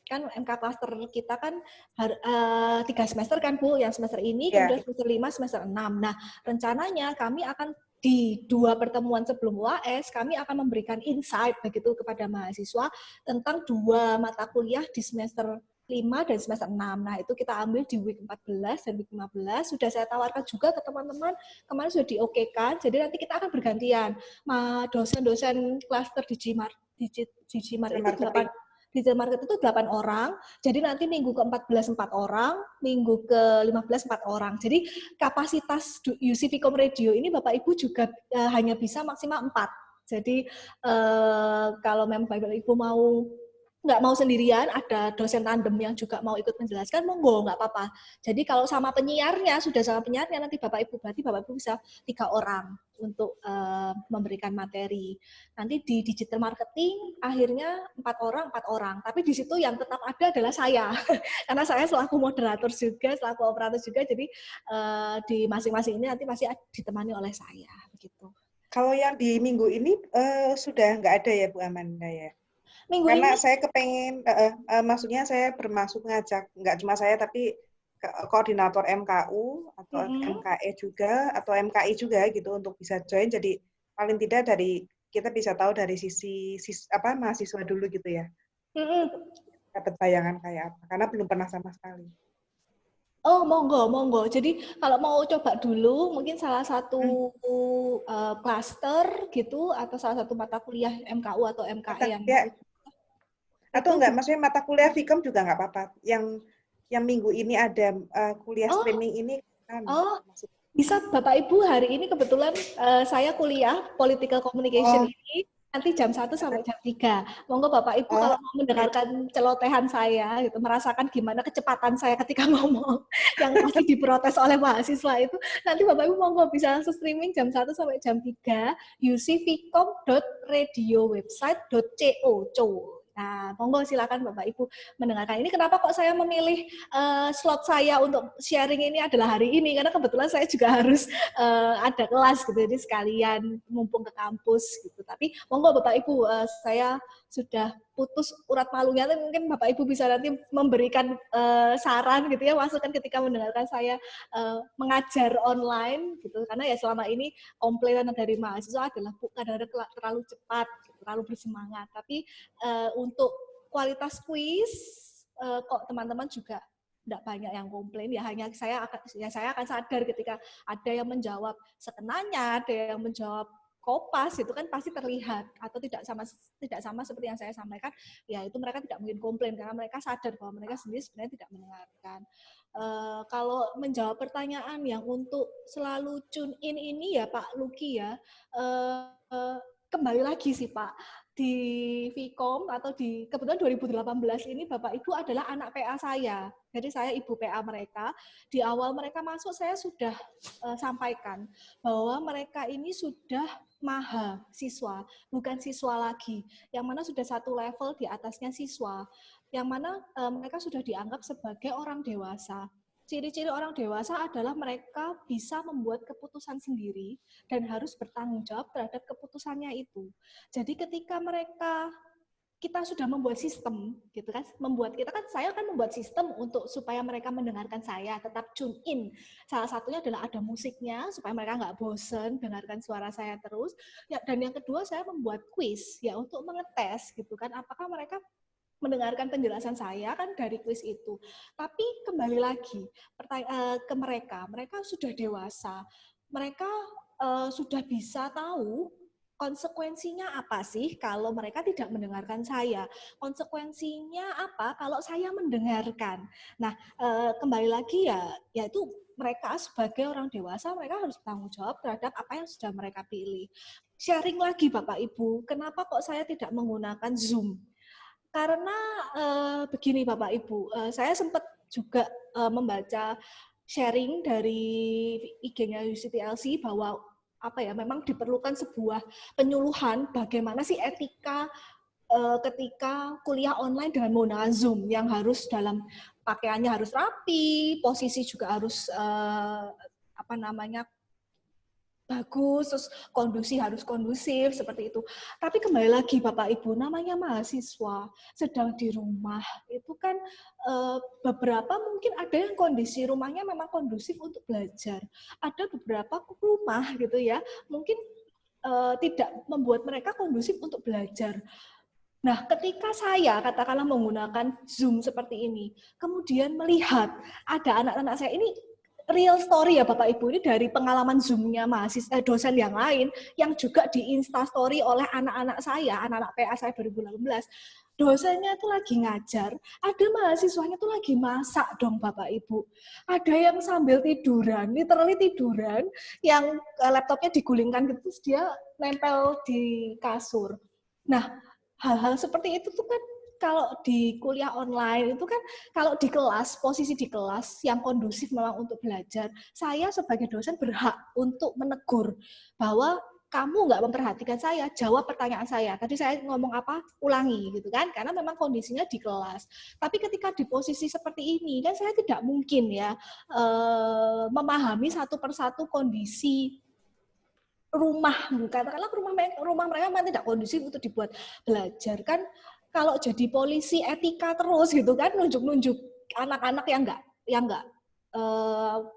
Kan MK Cluster kita kan 3 semester kan Bu, yang semester ini, kemudian semester 5, semester 6. Nah, rencananya kami akan di 2 pertemuan sebelum UAS, kami akan memberikan insight begitu kepada mahasiswa tentang 2 mata kuliah di semester 5 dan semester 6. Nah, itu kita ambil di week 14 dan week 15. Sudah saya tawarkan juga ke teman-teman, kemarin sudah di-okekan, jadi nanti kita akan bergantian. Dosen-dosen klaster Digimart itu 8 orang, jadi nanti minggu ke-14 4 orang, minggu ke-15 4 orang. Jadi kapasitas UC Vkom Radio ini Bapak Ibu juga hanya bisa maksimal 4. Jadi kalau memang Bapak Ibu nggak mau sendirian, ada dosen tandem yang juga mau ikut menjelaskan, monggo, nggak apa-apa. Jadi kalau sama penyiarnya, sudah sama penyiarnya, nanti Bapak Ibu bisa 3 orang untuk memberikan materi. Nanti di digital marketing, akhirnya 4 orang. Tapi di situ yang tetap ada adalah saya. Karena saya selaku moderator juga, selaku operator juga, jadi di masing-masing ini nanti masih ditemani oleh saya. Begitu. Kalau yang di minggu ini sudah nggak ada ya Bu Amanda ya? Karena saya kepengen, maksudnya saya bermaksud mengajak, nggak cuma saya, tapi koordinator MKU, atau MKE juga, atau MKI juga gitu, untuk bisa join, jadi paling tidak dari kita bisa tahu dari sisi mahasiswa dulu gitu ya. Mm-mm. Dapat bayangan kayak apa, karena belum pernah sama sekali. Oh, monggo. Jadi kalau mau coba dulu, mungkin salah satu klaster gitu, atau salah satu mata kuliah MKU atau MKE atau enggak, maksudnya mata kuliah Vkom juga nggak apa-apa. Yang minggu ini ada kuliah streaming ini kan. Bisa Bapak Ibu, hari ini kebetulan saya kuliah Political Communication ini. Nanti jam 1 sampai jam 3. Monggo Bapak Ibu kalau mau mendengarkan celotehan saya, gitu, merasakan gimana kecepatan saya ketika ngomong, yang pasti diprotes oleh mahasiswa itu, nanti Bapak Ibu monggo bisa langsung streaming jam 1 sampai jam 3, ucvcom.radiowebsite.co. Nah, monggo silakan Bapak Ibu mendengarkan. Ini kenapa kok saya memilih slot saya untuk sharing ini adalah hari ini, karena kebetulan saya juga harus ada kelas gitu, jadi sekalian mumpung ke kampus gitu. Tapi monggo Bapak Ibu, saya sudah putus urat malunya, tapi mungkin Bapak Ibu bisa nanti memberikan saran gitu ya, masukan ketika mendengarkan saya mengajar online gitu, karena ya selama ini komplainan dari mahasiswa adalah kadang-kadang terlalu cepat, terlalu bersemangat, tapi untuk kualitas kuis kok teman-teman juga tidak banyak yang komplain, ya hanya saya akan sadar ketika ada yang menjawab sekenanya, ada yang menjawab kopas, itu kan pasti terlihat atau tidak sama seperti yang saya sampaikan, ya itu mereka tidak mungkin komplain karena mereka sadar bahwa mereka sendiri sebenarnya tidak mendengarkan. Kalau menjawab pertanyaan yang untuk selalu tune in ini ya Pak Luki ya, kembali lagi sih Pak, di Vkom atau di kebetulan 2018 ini Bapak Ibu adalah anak PA saya. Jadi saya ibu PA mereka. Di awal mereka masuk saya sudah sampaikan bahwa mereka ini sudah mahasiswa, bukan siswa lagi. Yang mana sudah satu level di atasnya siswa. Yang mana mereka sudah dianggap sebagai orang dewasa. Ciri-ciri orang dewasa adalah mereka bisa membuat keputusan sendiri dan harus bertanggung jawab terhadap keputusannya itu. Jadi ketika kita sudah membuat sistem, gitu kan, saya kan membuat sistem untuk supaya mereka mendengarkan saya, tetap tune in. Salah satunya adalah ada musiknya supaya mereka nggak bosen dengarkan suara saya terus. Ya, dan yang kedua saya membuat quiz ya untuk mengetes, gitu kan, apakah mereka mendengarkan penjelasan saya kan dari kuis itu. Tapi kembali lagi ke mereka sudah dewasa, mereka sudah bisa tahu konsekuensinya apa sih kalau mereka tidak mendengarkan saya, konsekuensinya apa kalau saya mendengarkan. Nah, kembali lagi yaitu mereka sebagai orang dewasa, mereka harus bertanggung jawab terhadap apa yang sudah mereka pilih. Sharing lagi Bapak Ibu, kenapa kok saya tidak menggunakan Zoom? Karena begini Bapak Ibu, saya sempat juga membaca sharing dari IG-nya UCTLC bahwa memang diperlukan sebuah penyuluhan bagaimana sih etika ketika kuliah online dengan menggunakan Zoom, yang harus dalam pakaiannya harus rapi, posisi juga harus bagus, terus harus kondusif, seperti itu. Tapi kembali lagi Bapak Ibu, namanya mahasiswa, sedang di rumah, itu kan beberapa mungkin ada yang kondisi rumahnya memang kondusif untuk belajar. Ada beberapa rumah gitu ya, mungkin tidak membuat mereka kondusif untuk belajar. Nah, ketika saya katakanlah menggunakan Zoom seperti ini, kemudian melihat ada anak-anak saya ini, real story ya Bapak Ibu, ini dari pengalaman Zoom-nya dosen yang lain yang juga di Instastory oleh anak-anak saya, anak-anak PA saya 2018. Dosennya itu lagi ngajar, ada mahasiswanya itu lagi masak dong Bapak Ibu. Ada yang sambil tiduran, literally tiduran, yang laptopnya digulingkan gitu, terus dia nempel di kasur. Nah, hal-hal seperti itu tuh kan kalau di kuliah online itu kan, kalau di kelas, posisi di kelas yang kondusif memang untuk belajar, saya sebagai dosen berhak untuk menegur bahwa kamu nggak memperhatikan saya, jawab pertanyaan saya. Tadi saya ngomong apa, ulangi gitu kan, karena memang kondisinya di kelas. Tapi ketika di posisi seperti ini, kan saya tidak mungkin ya memahami satu persatu kondisi rumah, katakanlah rumah mereka memang tidak kondusif untuk dibuat belajar kan. Kalau jadi polisi etika terus gitu kan, nunjuk-nunjuk anak-anak yang nggak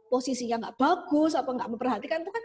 posisinya nggak bagus apa nggak memperhatikan, itu kan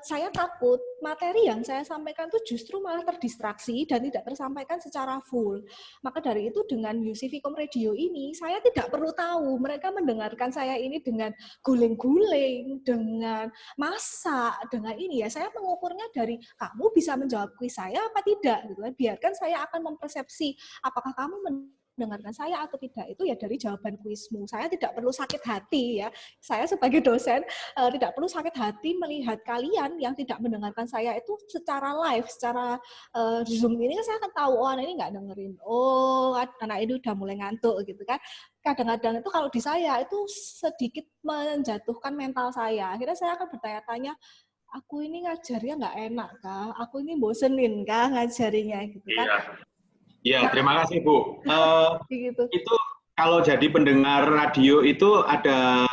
saya takut materi yang saya sampaikan itu justru malah terdistraksi dan tidak tersampaikan secara full. Maka dari itu dengan UC Vcom Radio ini, saya tidak perlu tahu mereka mendengarkan saya ini dengan guling-guling, dengan masak, dengan ini ya. Saya mengukurnya dari kamu bisa menjawab kuis saya apa tidak, gitu. Biarkan saya akan mempersepsi apakah kamu mendengarkan saya atau tidak, itu ya dari jawaban kuismu. Saya tidak perlu sakit hati ya. Saya sebagai dosen tidak perlu sakit hati melihat kalian yang tidak mendengarkan saya itu secara live, secara Zoom ini saya akan tahu, oh anak ini nggak dengerin, oh anak ini udah mulai ngantuk gitu kan. Kadang-kadang itu kalau di saya itu sedikit menjatuhkan mental saya. Akhirnya saya akan bertanya-tanya, aku ini ngajarnya nggak enak kah? Aku ini bosenin kah ngajarinya gitu kan? Iya, terima kasih Bu. Gitu. Itu kalau jadi pendengar radio itu ada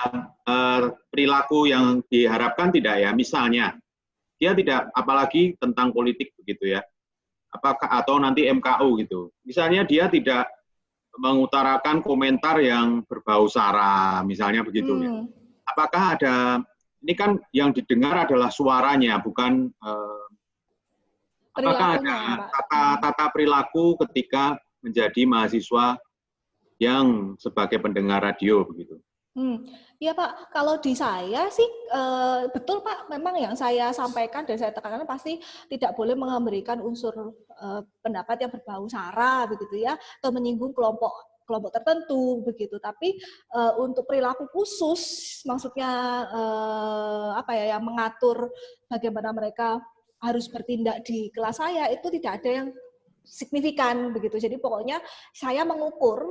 perilaku yang diharapkan tidak ya? Misalnya, dia tidak, apalagi tentang politik begitu ya, apakah atau nanti MKU gitu. Misalnya dia tidak mengutarakan komentar yang berbau sara, misalnya begitu ya. Apakah ada, ini kan yang didengar adalah suaranya, bukan apakah ada tata perilaku ketika menjadi mahasiswa yang sebagai pendengar radio begitu? Ya Pak, kalau di saya sih betul Pak, memang yang saya sampaikan dan saya tekankan pasti tidak boleh memberikan unsur pendapat yang berbau sara begitu ya, atau menyinggung kelompok tertentu begitu. Tapi untuk perilaku khusus, maksudnya yang mengatur bagaimana mereka harus bertindak di kelas saya itu tidak ada yang signifikan begitu. Jadi pokoknya saya mengukur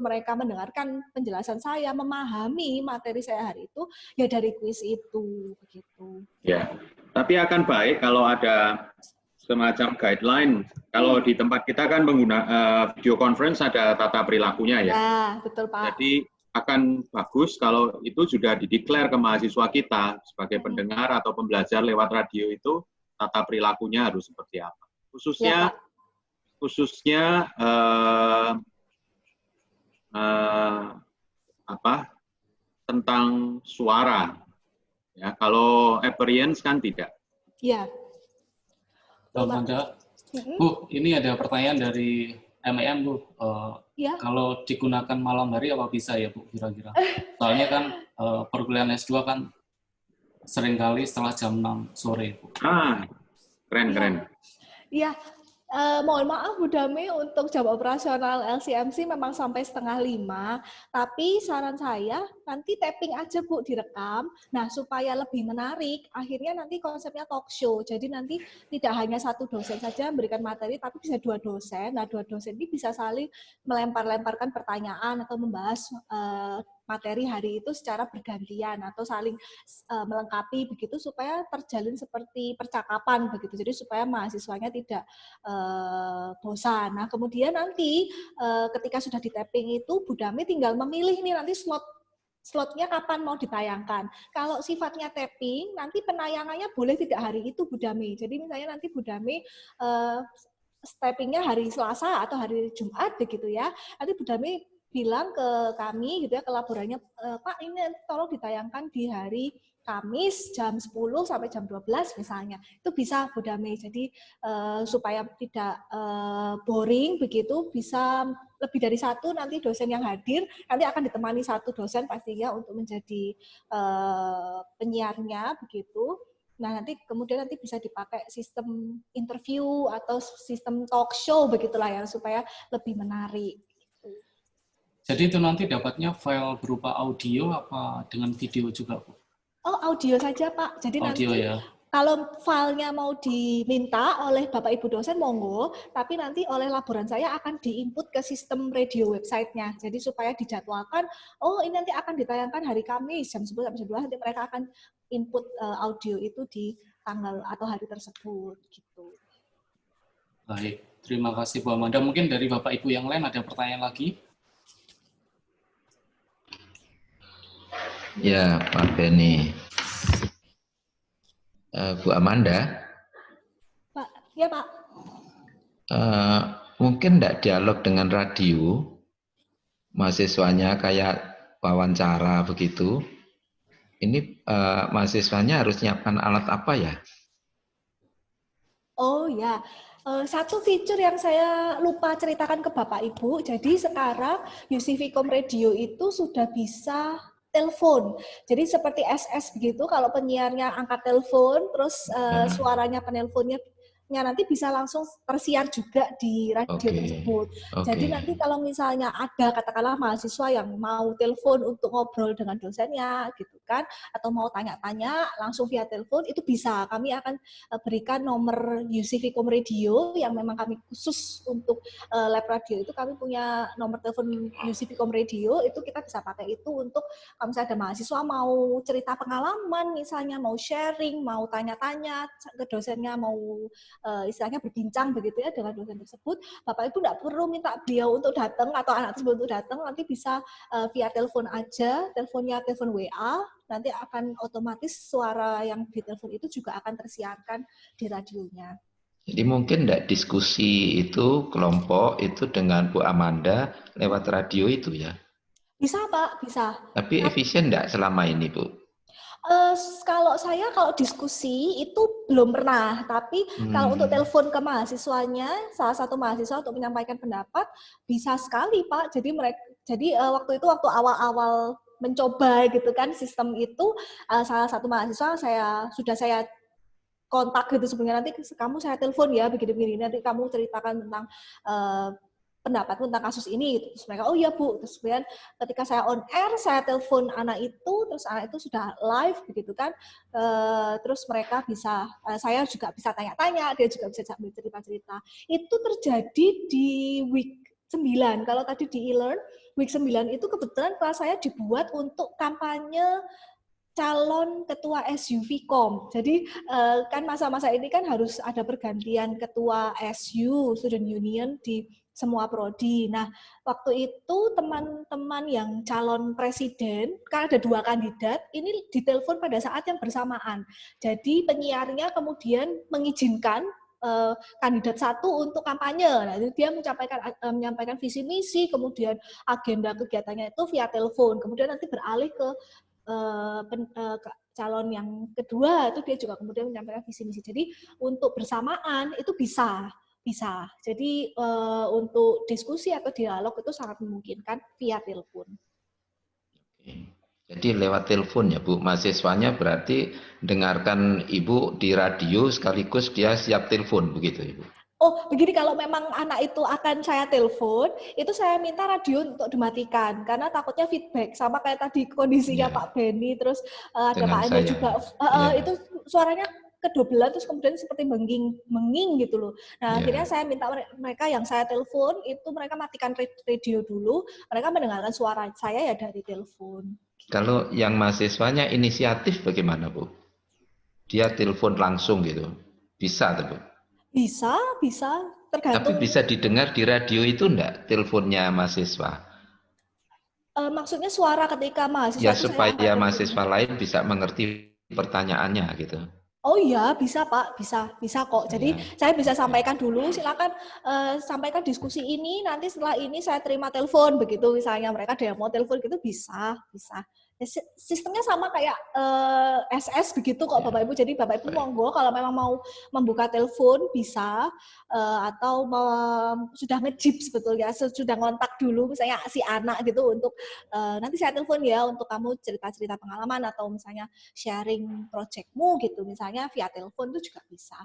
mereka mendengarkan penjelasan saya, memahami materi saya hari itu ya dari kuis itu begitu. Ya, tapi akan baik kalau ada semacam guideline. Kalau di tempat kita kan video conference ada tata perilakunya ya. Ya, betul Pak. Jadi akan bagus kalau itu sudah dideklar ke mahasiswa kita sebagai pendengar atau pembelajar lewat radio itu tata perilakunya harus seperti apa. Khususnya tentang suara. Ya, kalau appearance kan tidak. Iya. Bu, ini ada pertanyaan dari MEM Bu. Ya. Kalau digunakan malam hari apa bisa ya Bu kira-kira? Soalnya kan perkuliahan S2 kan seringkali setelah jam 6 sore Bu. Keren. Iya. Mohon maaf Bu Dami, untuk jam operasional LCMC memang sampai 4:30, tapi saran saya nanti tapping aja Bu, direkam. Nah, supaya lebih menarik, akhirnya nanti konsepnya talk show. Jadi nanti tidak hanya satu dosen saja memberikan materi, tapi bisa 2 dosen. Nah, 2 dosen ini bisa saling melempar-lemparkan pertanyaan atau membahas materi hari itu secara bergantian atau saling melengkapi begitu supaya terjalin seperti percakapan begitu. Jadi supaya mahasiswanya tidak bosan. Nah, kemudian nanti ketika sudah di tapping itu Bu Dami tinggal memilih nih nanti slotnya kapan mau ditayangkan. Kalau sifatnya tapping, nanti penayangannya boleh tidak hari itu Bu Dami. Jadi misalnya nanti Bu Dami tappingnya hari Selasa atau hari Jumat begitu ya. Nanti Bu Dami bilang ke kami gitu ya, ke laborannya, Pak ini tolong ditayangkan di hari Kamis jam 10 sampai jam 12 misalnya. Itu bisa Bu Dami. Jadi supaya tidak boring begitu, bisa lebih dari satu nanti dosen yang hadir, nanti akan ditemani satu dosen pastinya untuk menjadi penyiarnya begitu. Nah, kemudian bisa dipakai sistem interview atau sistem talk show begitulah ya, supaya lebih menarik. Jadi itu nanti dapatnya file berupa audio apa dengan video juga, Bu? Oh, audio saja, Pak. Jadi audio, nanti ya. Kalau filenya mau diminta oleh Bapak Ibu dosen, monggo. Tapi nanti oleh laboran saya akan diinput ke sistem radio website-nya. Jadi supaya dijadwalkan, oh ini nanti akan ditayangkan hari Kamis, jam 10 sampai jam 12, nanti mereka akan input audio itu di tanggal atau hari tersebut. Gitu. Baik, terima kasih Bu Amanda. Mungkin dari Bapak Ibu yang lain ada pertanyaan lagi? Ya, Pak Beni. Bu Amanda. Pak, ya Pak. Mungkin enggak dialog dengan radio, mahasiswanya kayak wawancara begitu. ini mahasiswanya harus nyiapkan alat apa ya? Oh ya, satu fitur yang saya lupa ceritakan ke Bapak Ibu, jadi sekarang UC Vicom Radio itu sudah bisa telepon. Jadi seperti SS begitu, kalau penyiarnya angkat telepon, terus suaranya penelponnya nanti bisa langsung tersiar juga di radio tersebut. Jadi nanti kalau misalnya ada katakanlah mahasiswa yang mau telepon untuk ngobrol dengan dosennya gitu kan, atau mau tanya-tanya langsung via telepon, itu bisa. Kami akan berikan nomor UC Vicom Radio yang memang kami khusus untuk lab radio itu, kami punya nomor telepon UC Vicom Radio, itu kita bisa pakai itu untuk kalau misalnya ada mahasiswa mau cerita pengalaman, misalnya mau sharing, mau tanya-tanya ke dosennya, mau istilahnya berbincang begitu ya dengan dosen tersebut, Bapak Ibu tidak perlu minta beliau untuk datang atau anak tersebut untuk datang, nanti bisa via telepon aja, teleponnya telepon WA, nanti akan otomatis suara yang ditelepon itu juga akan tersiarkan di radionya. Jadi mungkin enggak diskusi itu kelompok itu dengan Bu Amanda lewat radio itu ya? Bisa Pak, bisa. Tapi efisien enggak selama ini Bu? Kalau diskusi itu belum pernah, tapi kalau untuk telepon ke mahasiswanya, salah satu mahasiswa untuk menyampaikan pendapat bisa sekali Pak. Jadi waktu awal-awal mencoba gitu kan sistem itu, salah satu mahasiswa sudah saya kontak gitu sebenarnya, nanti kamu saya telepon ya begini-begini, nanti kamu ceritakan tentang pendapatmu tentang kasus ini, terus mereka oh iya Bu, terus kemudian ketika saya on air saya telepon anak itu, terus anak itu sudah live begitu kan, terus mereka bisa, saya juga bisa tanya-tanya, dia juga bisa cerita-cerita. Itu terjadi di week 9, kalau tadi di e-learn week 9 itu kebetulan kelas saya dibuat untuk kampanye calon ketua SU Vicom. Jadi kan masa-masa ini kan harus ada pergantian ketua SU Student Union di semua prodi. Nah, waktu itu teman-teman yang calon presiden, kan ada 2 kandidat, ini ditelepon pada saat yang bersamaan. Jadi penyiarnya kemudian mengizinkan kandidat 1 untuk kampanye. Nah, dia menyampaikan visi misi, kemudian agenda kegiatannya itu via telepon. Kemudian nanti beralih ke calon yang kedua, itu dia juga kemudian menyampaikan visi misi. Jadi untuk bersamaan itu bisa. Jadi untuk diskusi atau dialog itu sangat memungkinkan via telepon. Jadi lewat telepon ya Bu, mahasiswanya berarti dengarkan Ibu di radio sekaligus dia siap telepon begitu Ibu? Oh, begini, kalau memang anak itu akan saya telepon, itu saya minta radio untuk dimatikan, karena takutnya feedback, sama kayak tadi kondisinya Pak Benny, terus ada Pak Emil juga, itu suaranya kedobel terus kemudian seperti menging gitu loh. Nah, akhirnya saya minta mereka yang saya telepon, itu mereka matikan radio dulu, mereka mendengarkan suara saya ya dari telepon. Kalau yang mahasiswanya inisiatif bagaimana Bu? Dia telepon langsung gitu, bisa tuh Bu? Bisa, tergantung. Tapi bisa didengar di radio itu enggak teleponnya mahasiswa? Maksudnya suara ketika mahasiswa ya supaya mahasiswa lain bisa mengerti pertanyaannya gitu. Oh iya, bisa Pak, bisa kok. Jadi saya bisa sampaikan dulu, silakan sampaikan diskusi ini, nanti setelah ini saya terima telepon, begitu misalnya mereka ada yang mau telepon gitu, bisa. Sistemnya sama kayak SS begitu kok Bapak Ibu, jadi Bapak Ibu monggo kalau memang mau membuka telepon bisa, atau sudah ngejip sebetulnya, sudah ngontak dulu misalnya si anak gitu untuk nanti saya telepon ya untuk kamu cerita-cerita pengalaman atau misalnya sharing projectmu gitu, misalnya via telepon itu juga bisa.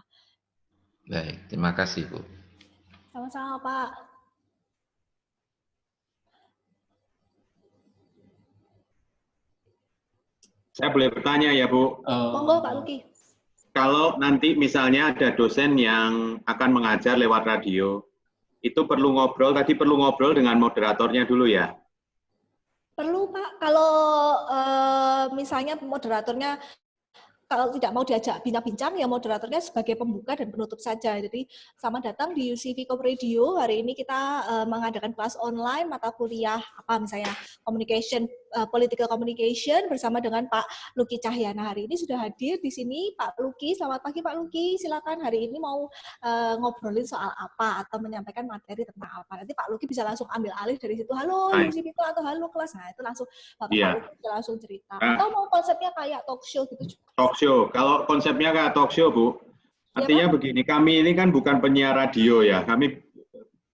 Baik, terima kasih Bu. Sama-sama Pak. Saya boleh bertanya ya Bu? Monggo Pak Luki. Kalau nanti misalnya ada dosen yang akan mengajar lewat radio, itu perlu ngobrol dengan moderatornya dulu ya? Perlu Pak, kalau misalnya moderatornya kalau tidak mau diajak bincang-bincang, ya moderatornya sebagai pembuka dan penutup saja. Jadi selamat datang di UC Vcom Radio. Hari ini kita mengadakan kelas online mata kuliah apa misalnya Political Communication bersama dengan Pak Luki Cahyana. Hari ini sudah hadir di sini Pak Luki. Selamat pagi Pak Luki. Silakan hari ini mau ngobrolin soal apa atau menyampaikan materi tentang apa. Nanti Pak Luki bisa langsung ambil alih dari situ. Halo UC Vcom atau halo kelas. Nah itu langsung Pak Luki bisa langsung cerita. Atau mau konsepnya kayak talk show gitu juga. Talk show. Kalau konsepnya kayak talk show, Bu, artinya begini, kami ini kan bukan penyiar radio ya, kami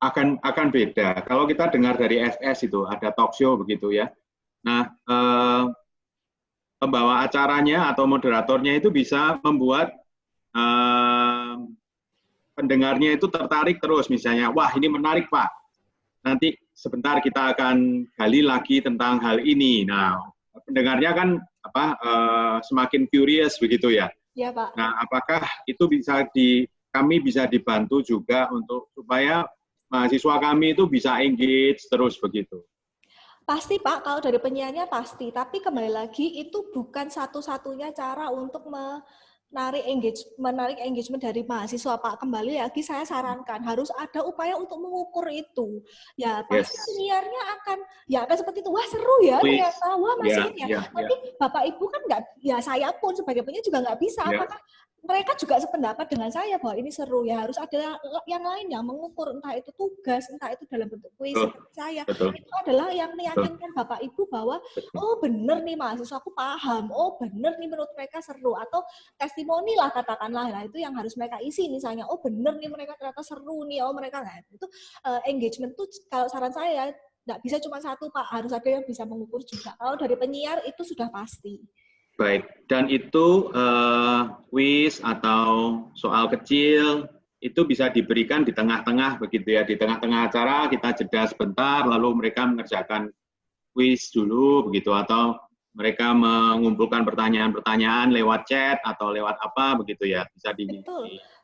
akan beda. Kalau kita dengar dari SS itu, ada talk show begitu ya. Nah, pembawa acaranya atau moderatornya itu bisa membuat pendengarnya itu tertarik terus, misalnya, wah ini menarik Pak, nanti sebentar kita akan gali lagi tentang hal ini. Nah, pendengarnya kan semakin curious begitu ya. Iya, Pak. Nah, apakah itu kami bisa dibantu juga untuk supaya mahasiswa kami itu bisa engage terus begitu? Pasti Pak, kalau dari penyiarnya pasti. Tapi kembali lagi itu bukan satu-satunya cara untuk menarik engagement dari mahasiswa Pak. Kembali lagi saya sarankan harus ada upaya untuk mengukur itu. Ya pasti penyiarnya akan seperti itu. Wah seru ya ternyata, wah masih ini ya. Tapi Bapak Ibu kan nggak, ya saya pun sebagai penyiar juga nggak bisa. Apakah mereka juga sependapat dengan saya bahwa ini seru, ya harus ada yang lain yang mengukur, entah itu tugas, entah itu dalam bentuk kuis seperti saya. Itu adalah yang meyakinkan Bapak Ibu bahwa oh bener nih mahasiswa aku paham, oh bener nih menurut mereka seru, atau testimoni lah katakanlah, nah itu yang harus mereka isi misalnya, oh bener nih mereka ternyata seru nih, oh mereka nggak, itu engagement tuh kalau saran saya nggak bisa cuma satu Pak, harus ada yang bisa mengukur juga. Kalau dari penyiar itu sudah pasti. Baik, dan itu kuis atau soal kecil itu bisa diberikan di tengah-tengah begitu ya, di tengah-tengah acara kita jeda sebentar, lalu mereka mengerjakan kuis dulu begitu, atau mereka mengumpulkan pertanyaan-pertanyaan lewat chat atau lewat apa begitu ya, bisa dirancang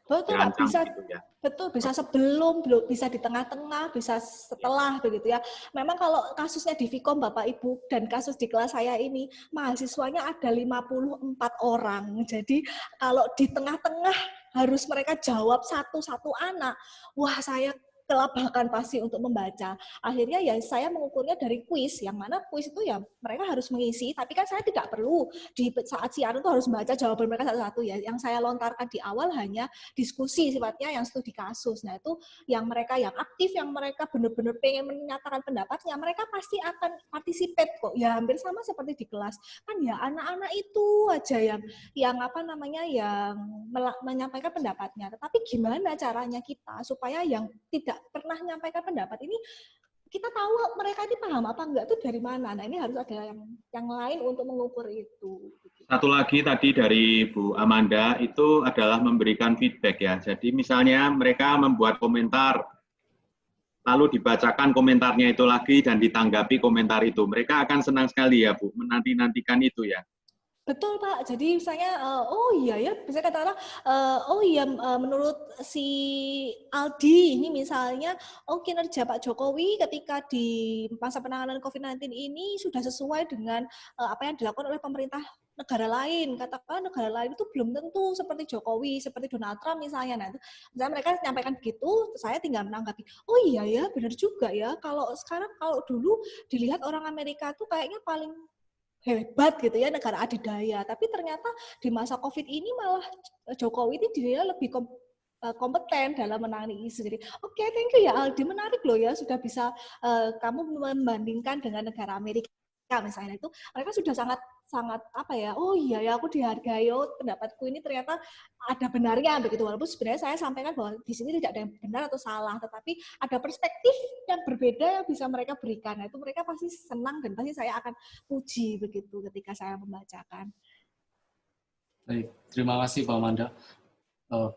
begitu ya. Betul, bisa sebelum, bisa di tengah-tengah, bisa setelah begitu ya. Memang kalau kasusnya di Vcom Bapak Ibu dan kasus di kelas saya ini, mahasiswanya ada 54 orang. Jadi kalau di tengah-tengah harus mereka jawab satu-satu anak, wah saya kelabakan pasti untuk membaca. Akhirnya ya saya mengukurnya dari kuis, yang mana kuis itu ya mereka harus mengisi, tapi kan saya tidak perlu di saat siaran itu harus membaca jawaban mereka satu-satu ya. Yang saya lontarkan di awal hanya diskusi sifatnya yang studi kasus. Nah itu yang mereka yang aktif, yang mereka benar-benar pengen menyatakan pendapatnya, mereka pasti akan participate kok. Ya hampir sama seperti di kelas. Kan ya anak-anak itu aja yang menyampaikan pendapatnya. Tetapi gimana caranya kita supaya yang tidak pernah menyampaikan pendapat ini kita tahu mereka ini paham apa enggak itu dari mana. Nah ini harus ada yang lain untuk mengukur itu. Satu lagi tadi dari Bu Amanda itu adalah memberikan feedback ya. Jadi misalnya mereka membuat komentar, lalu dibacakan komentarnya itu lagi dan ditanggapi komentar itu. Mereka akan senang sekali ya Bu, menanti-nantikan itu ya. Betul Pak, jadi misalnya, oh iya ya, bisa katakanlah, oh iya menurut si Aldi ini misalnya, oh kinerja Pak Jokowi ketika di masa penanganan COVID-19 ini sudah sesuai dengan apa yang dilakukan oleh pemerintah negara lain. Katakan negara lain itu belum tentu seperti Jokowi, seperti Donald Trump misalnya. Nah, itu, misalnya mereka menyampaikan begitu, saya tinggal menanggapi, oh iya ya, benar juga ya, kalau dulu dilihat orang Amerika tuh kayaknya paling hebat gitu ya, negara adidaya. Tapi ternyata di masa COVID ini malah Jokowi ini dinilai lebih kompeten dalam menangani isu. Jadi, oke, thank you ya Aldi, menarik loh ya, sudah bisa kamu membandingkan dengan negara Amerika misalnya. Itu mereka sudah sangat apa ya, oh iya ya aku dihargai, oh pendapatku ini ternyata ada benarnya begitu, walaupun sebenarnya saya sampaikan bahwa di sini tidak ada yang benar atau salah, tetapi ada perspektif yang berbeda yang bisa mereka berikan. Nah, itu mereka pasti senang dan pasti saya akan puji begitu ketika saya membacakan. Baik, terima kasih Pak Amanda.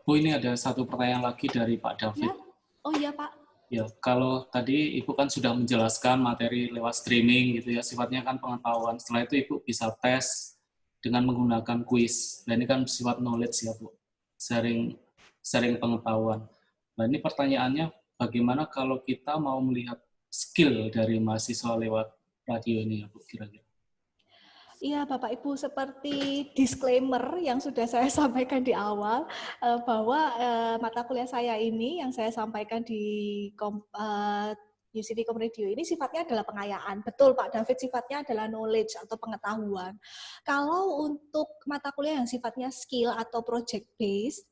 Bu, ini ada satu pertanyaan lagi dari Pak David. Ya? Oh iya Pak. Ya, kalau tadi Ibu kan sudah menjelaskan materi lewat streaming gitu ya, sifatnya kan pengetahuan. Setelah itu Ibu bisa tes dengan menggunakan kuis. Dan ini kan sifat knowledge ya, Bu. Sharing pengetahuan. Nah, ini pertanyaannya, bagaimana kalau kita mau melihat skill dari mahasiswa lewat radio ini ya, Bu, kira-kira? Iya, Bapak Ibu, seperti disclaimer yang sudah saya sampaikan di awal, bahwa mata kuliah saya ini yang saya sampaikan di UCT Com Radio ini sifatnya adalah pengayaan. Betul Pak David, sifatnya adalah knowledge atau pengetahuan. Kalau untuk mata kuliah yang sifatnya skill atau project based,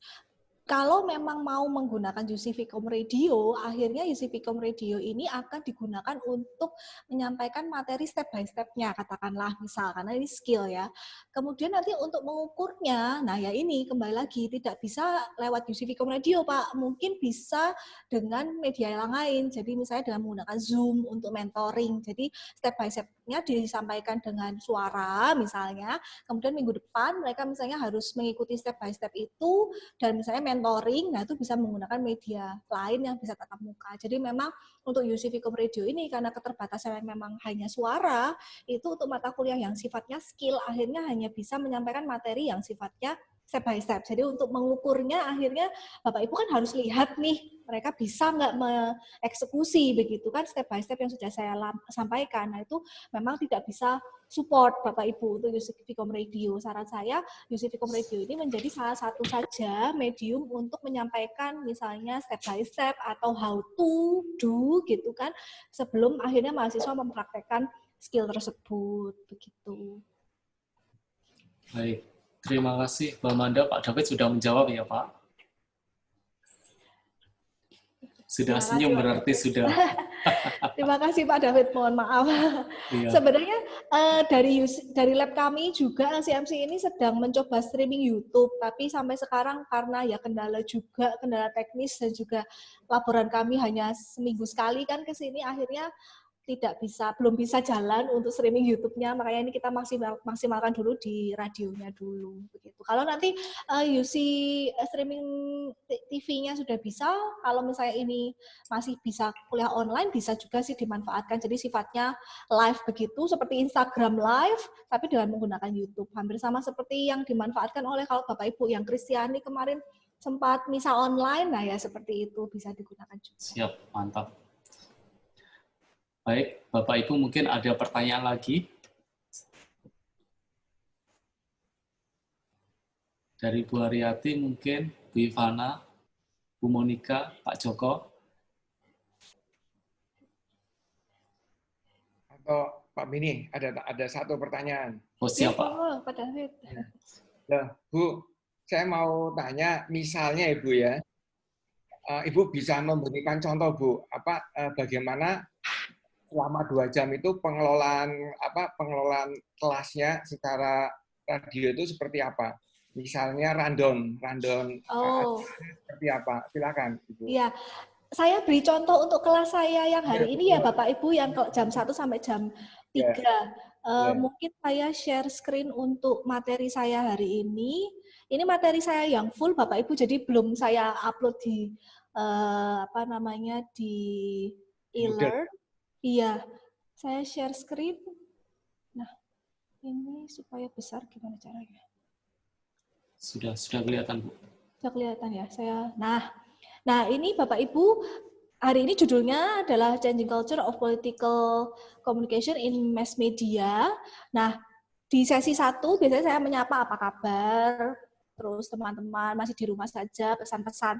kalau memang mau menggunakan UC Com Radio, akhirnya UC Com Radio ini akan digunakan untuk menyampaikan materi step by step-nya, katakanlah misal, karena ini skill ya. Kemudian nanti untuk mengukurnya, nah ya ini kembali lagi, tidak bisa lewat UC Com Radio Pak, mungkin bisa dengan media yang lain, jadi misalnya dengan menggunakan Zoom untuk mentoring, jadi step by step-nya disampaikan dengan suara misalnya, kemudian minggu depan mereka misalnya harus mengikuti step by step itu, dan misalnya mentoring, nah itu bisa menggunakan media lain yang bisa tatap muka. Jadi memang untuk UC Com Radio ini karena keterbatasan yang memang hanya suara, itu untuk mata kuliah yang sifatnya skill akhirnya hanya bisa menyampaikan materi yang sifatnya step by step. Jadi untuk mengukurnya akhirnya Bapak Ibu kan harus lihat nih mereka bisa nggak mengeksekusi begitu kan step by step yang sudah saya sampaikan. Nah itu memang tidak bisa support Bapak Ibu untuk UC Com Radio. Saran saya UC Com Radio ini menjadi salah satu saja medium untuk menyampaikan misalnya step by step atau how to do gitu kan sebelum akhirnya mahasiswa mempraktekkan skill tersebut begitu. Baik, terima kasih Mbak Amanda. Pak David sudah menjawab ya Pak? Sudah senyum berarti sudah. Terima kasih Pak David, mohon maaf. Iya. Sebenarnya dari lab kami juga CMC ini sedang mencoba streaming YouTube, tapi sampai sekarang karena ya kendala teknis dan juga laporan kami hanya seminggu sekali kan ke sini, akhirnya belum bisa jalan untuk streaming YouTube-nya, makanya ini kita maksimalkan dulu di radionya dulu begitu. Kalau nanti UC streaming TV-nya sudah bisa, kalau misalnya ini masih bisa kuliah online bisa juga sih dimanfaatkan. Jadi sifatnya live begitu seperti Instagram live tapi dengan menggunakan YouTube. Hampir sama seperti yang dimanfaatkan oleh kalau Bapak Ibu yang Kristiani kemarin sempat misa online, nah ya seperti itu bisa digunakan juga. Siap, mantap. Baik, Bapak Ibu mungkin ada pertanyaan lagi? Dari Bu Haryati mungkin, Bu Ivana, Bu Monika, Pak Joko. Atau Pak Bini, ada satu pertanyaan. Oh, siapa? Oh, Pak David. Nah, Bu, saya mau tanya, misalnya Ibu ya, Ibu bisa memberikan contoh Bu, bagaimana selama 2 jam itu pengelolaan kelasnya secara radio itu seperti apa? Misalnya rundown seperti apa? Silakan Ibu. Iya. Saya beri contoh untuk kelas saya yang hari ini ya Bapak Ibu yang jam 1 sampai jam 3. Mungkin saya share screen untuk materi saya hari ini. Ini materi saya yang full Bapak Ibu, jadi belum saya upload di di e-learn. Iya, saya share screen. Nah, ini supaya besar gimana caranya? Sudah kelihatan, Bu. Sudah kelihatan ya. Nah ini Bapak Ibu, hari ini judulnya adalah Changing Culture of Political Communication in Mass Media. Nah, di sesi 1 biasanya saya menyapa apa kabar, terus teman-teman masih di rumah saja, pesan-pesan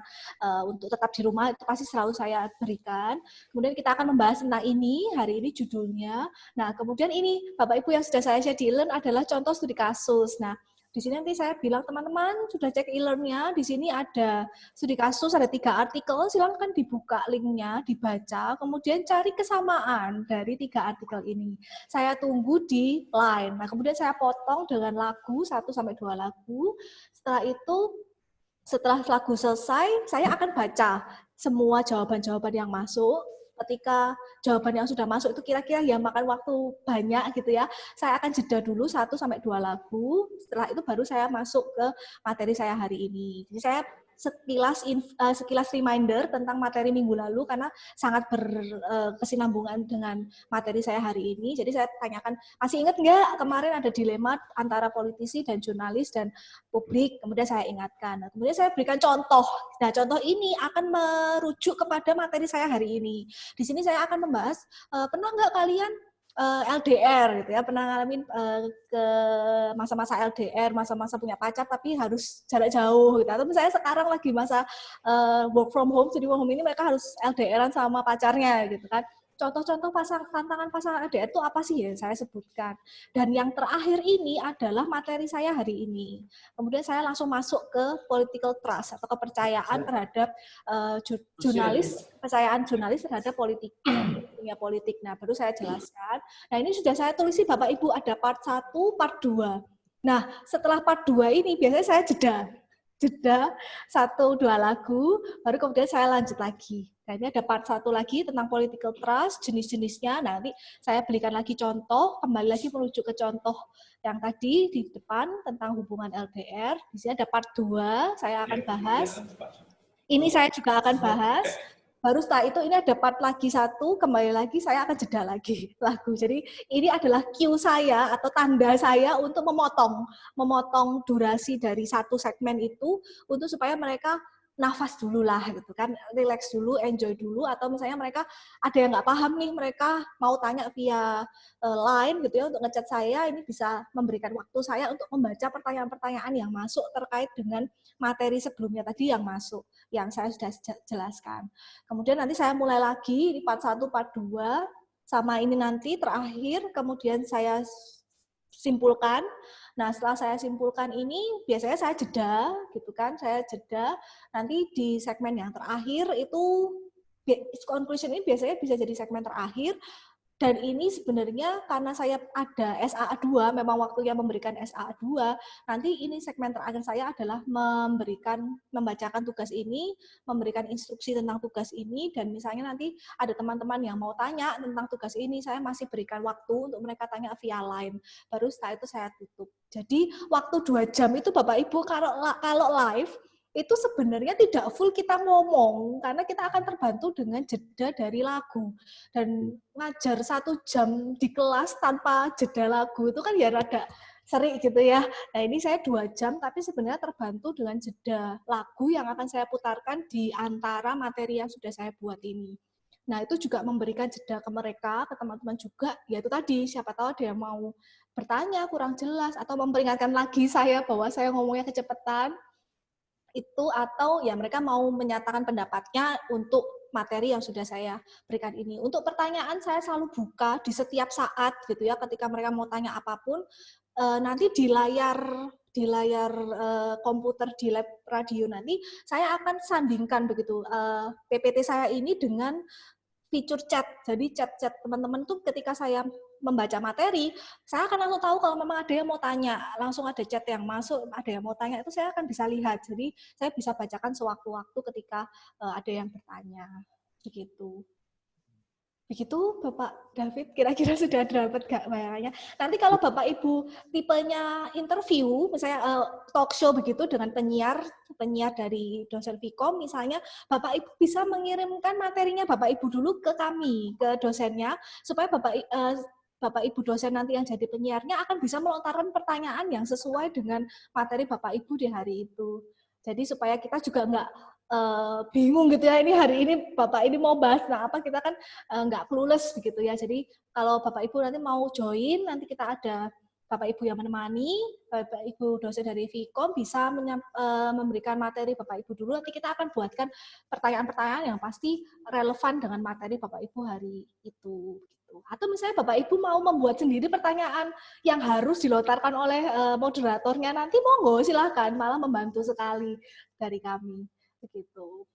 untuk tetap di rumah itu pasti selalu saya berikan. Kemudian kita akan membahas tentang ini, hari ini judulnya. Nah, kemudian ini Bapak Ibu yang sudah saya share di e-learn adalah contoh studi kasus. Nah, di sini nanti saya bilang teman-teman sudah cek e-learn-nya, di sini ada studi kasus, ada 3 artikel, silakan dibuka linknya, dibaca, kemudian cari kesamaan dari 3 artikel ini. Saya tunggu di line. Nah, kemudian saya potong dengan lagu 1-2 lagu. Setelah itu, setelah lagu selesai, saya akan baca semua jawaban-jawaban yang masuk. Ketika jawaban yang sudah masuk itu kira-kira yang makan waktu banyak gitu ya, saya akan jeda dulu 1-2 lagu, setelah itu baru saya masuk ke materi saya hari ini. Jadi saya sekilas reminder tentang materi minggu lalu karena sangat berkesinambungan dengan materi saya hari ini. Jadi saya tanyakan, masih ingat nggak kemarin ada dilema antara politisi dan jurnalis dan publik? Kemudian saya ingatkan. Nah, kemudian saya berikan contoh. Nah, contoh ini akan merujuk kepada materi saya hari ini. Di sini saya akan membahas, pernah nggak kalian LDR gitu ya, pernah ngalamin ke masa-masa LDR, masa-masa punya pacar tapi harus jarak jauh gitu. Atau misalnya sekarang lagi masa work from home, jadi work home ini mereka harus LDR-an sama pacarnya gitu kan. Contoh-contoh tantangan pasangan LDR itu apa sih ya saya sebutkan. Dan yang terakhir ini adalah materi saya hari ini. Kemudian saya langsung masuk ke political trust atau kepercayaan terhadap jurnalis, kepercayaan jurnalis terhadap politik, dunia politik. Nah, baru saya jelaskan. Nah, ini sudah saya tulisi Bapak Ibu, ada part 1, part 2. Nah, setelah part 2 ini biasanya saya jeda 1-2 lagu, baru kemudian saya lanjut lagi. Nah, ini ada part 1 lagi tentang political trust, jenis-jenisnya. Nanti saya berikan lagi contoh, kembali lagi menuju ke contoh yang tadi di depan tentang hubungan LDR. Di sini ada part 2, saya akan bahas. Ini saya juga akan bahas. Baru setelah itu ini ada part lagi 1, kembali lagi saya akan jeda lagi lagu. Jadi ini adalah cue saya atau tanda saya untuk memotong durasi dari satu segmen itu untuk supaya mereka nafas dulu lah gitu kan, relax dulu, enjoy dulu, atau misalnya mereka ada yang nggak paham nih, mereka mau tanya via line gitu ya untuk ngechat saya, ini bisa memberikan waktu saya untuk membaca pertanyaan-pertanyaan yang masuk terkait dengan materi sebelumnya tadi yang masuk, yang saya sudah jelaskan. Kemudian nanti saya mulai lagi di part 1, part 2, sama ini nanti terakhir, kemudian saya simpulkan. Nah, setelah saya simpulkan ini, biasanya saya jeda, gitu kan, saya jeda. Nanti di segmen yang terakhir itu, conclusion ini biasanya bisa jadi segmen terakhir. Dan ini sebenarnya karena saya ada SAA2, memang waktunya memberikan SAA2, nanti ini segmen terakhir saya adalah membacakan tugas ini, memberikan instruksi tentang tugas ini, dan misalnya nanti ada teman-teman yang mau tanya tentang tugas ini, saya masih berikan waktu untuk mereka tanya via line. Baru setelah itu saya tutup. Jadi waktu 2 jam itu Bapak Ibu kalau live, itu sebenarnya tidak full kita ngomong, karena kita akan terbantu dengan jeda dari lagu. Dan ngajar 1 jam di kelas tanpa jeda lagu, itu kan ya rada sering gitu ya. Nah ini saya 2 jam, tapi sebenarnya terbantu dengan jeda lagu yang akan saya putarkan di antara materi yang sudah saya buat ini. Nah itu juga memberikan jeda ke mereka, ke teman-teman juga, yaitu tadi, siapa tahu ada yang mau bertanya kurang jelas, atau memperingatkan lagi saya bahwa saya ngomongnya kecepatan, itu, atau ya mereka mau menyatakan pendapatnya untuk materi yang sudah saya berikan ini. Untuk pertanyaan saya selalu buka di setiap saat gitu ya, ketika mereka mau tanya apapun, nanti di layar komputer di lab radio nanti saya akan sandingkan begitu PPT saya ini dengan fitur chat. Jadi chat teman-teman tuh ketika saya membaca materi, saya akan langsung tahu kalau memang ada yang mau tanya, langsung ada chat yang masuk, ada yang mau tanya, itu saya akan bisa lihat. Jadi saya bisa bacakan sewaktu-waktu ketika ada yang bertanya. Begitu. Begitu Bapak David, kira-kira sudah dapat nggak bayangannya? Nanti kalau Bapak Ibu tipenya interview, misalnya talk show begitu dengan penyiar dari dosen Vkom, misalnya Bapak Ibu bisa mengirimkan materinya Bapak Ibu dulu ke kami, ke dosennya, supaya Bapak Ibu dosen nanti yang jadi penyiarnya akan bisa melontarkan pertanyaan yang sesuai dengan materi Bapak Ibu di hari itu. Jadi supaya kita juga nggak bingung gitu ya, ini hari ini Bapak ini mau bahas nah apa, kita kan nggak clueless begitu ya. Jadi kalau Bapak Ibu nanti mau join, nanti kita ada Bapak Ibu yang menemani, Bapak Ibu dosen dari Vkom bisa memberikan materi Bapak Ibu dulu, nanti kita akan buatkan pertanyaan-pertanyaan yang pasti relevan dengan materi Bapak Ibu hari itu. Atau misalnya Bapak Ibu mau membuat sendiri pertanyaan yang harus dilontarkan oleh moderatornya, nanti monggo silahkan, malah membantu sekali dari kami. Begitu.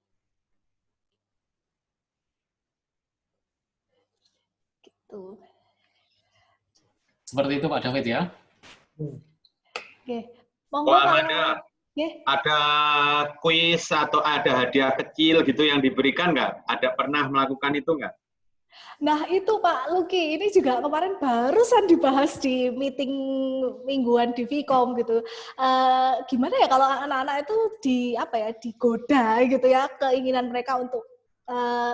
Gitu. Seperti itu Pak David ya. Oke. Monggo kalau ada kuis atau ada hadiah kecil gitu yang diberikan nggak? Ada pernah melakukan itu nggak? Nah itu Pak Luki, ini juga kemarin barusan dibahas di meeting mingguan di Vkom gitu. Gimana ya kalau anak-anak itu digoda gitu ya, keinginan mereka untuk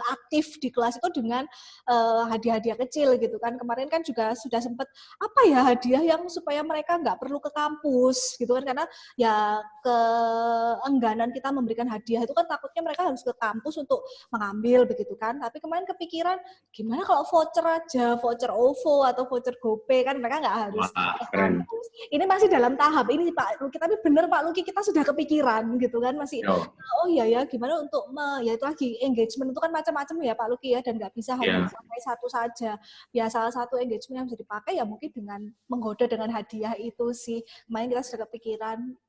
aktif di kelas itu dengan hadiah-hadiah kecil gitu kan. Kemarin kan juga sudah sempat apa ya hadiah yang supaya mereka nggak perlu ke kampus gitu kan, karena ya keengganan kita memberikan hadiah itu kan takutnya mereka harus ke kampus untuk mengambil begitu kan. Tapi kemarin kepikiran gimana kalau voucher aja, voucher OVO atau voucher GoPay kan mereka nggak harus ke kampus. Ini masih dalam tahap ini Pak Luki, tapi benar Pak Luki kita sudah kepikiran gitu kan, masih oh iya ya gimana untuk ya itu lagi engagement itu kan macam-macam ya Pak Luki ya, dan nggak bisa hanya sampai satu saja. Ya salah satu engagement yang bisa dipakai ya mungkin dengan menggoda dengan hadiah itu sih. Kemarin kita sudah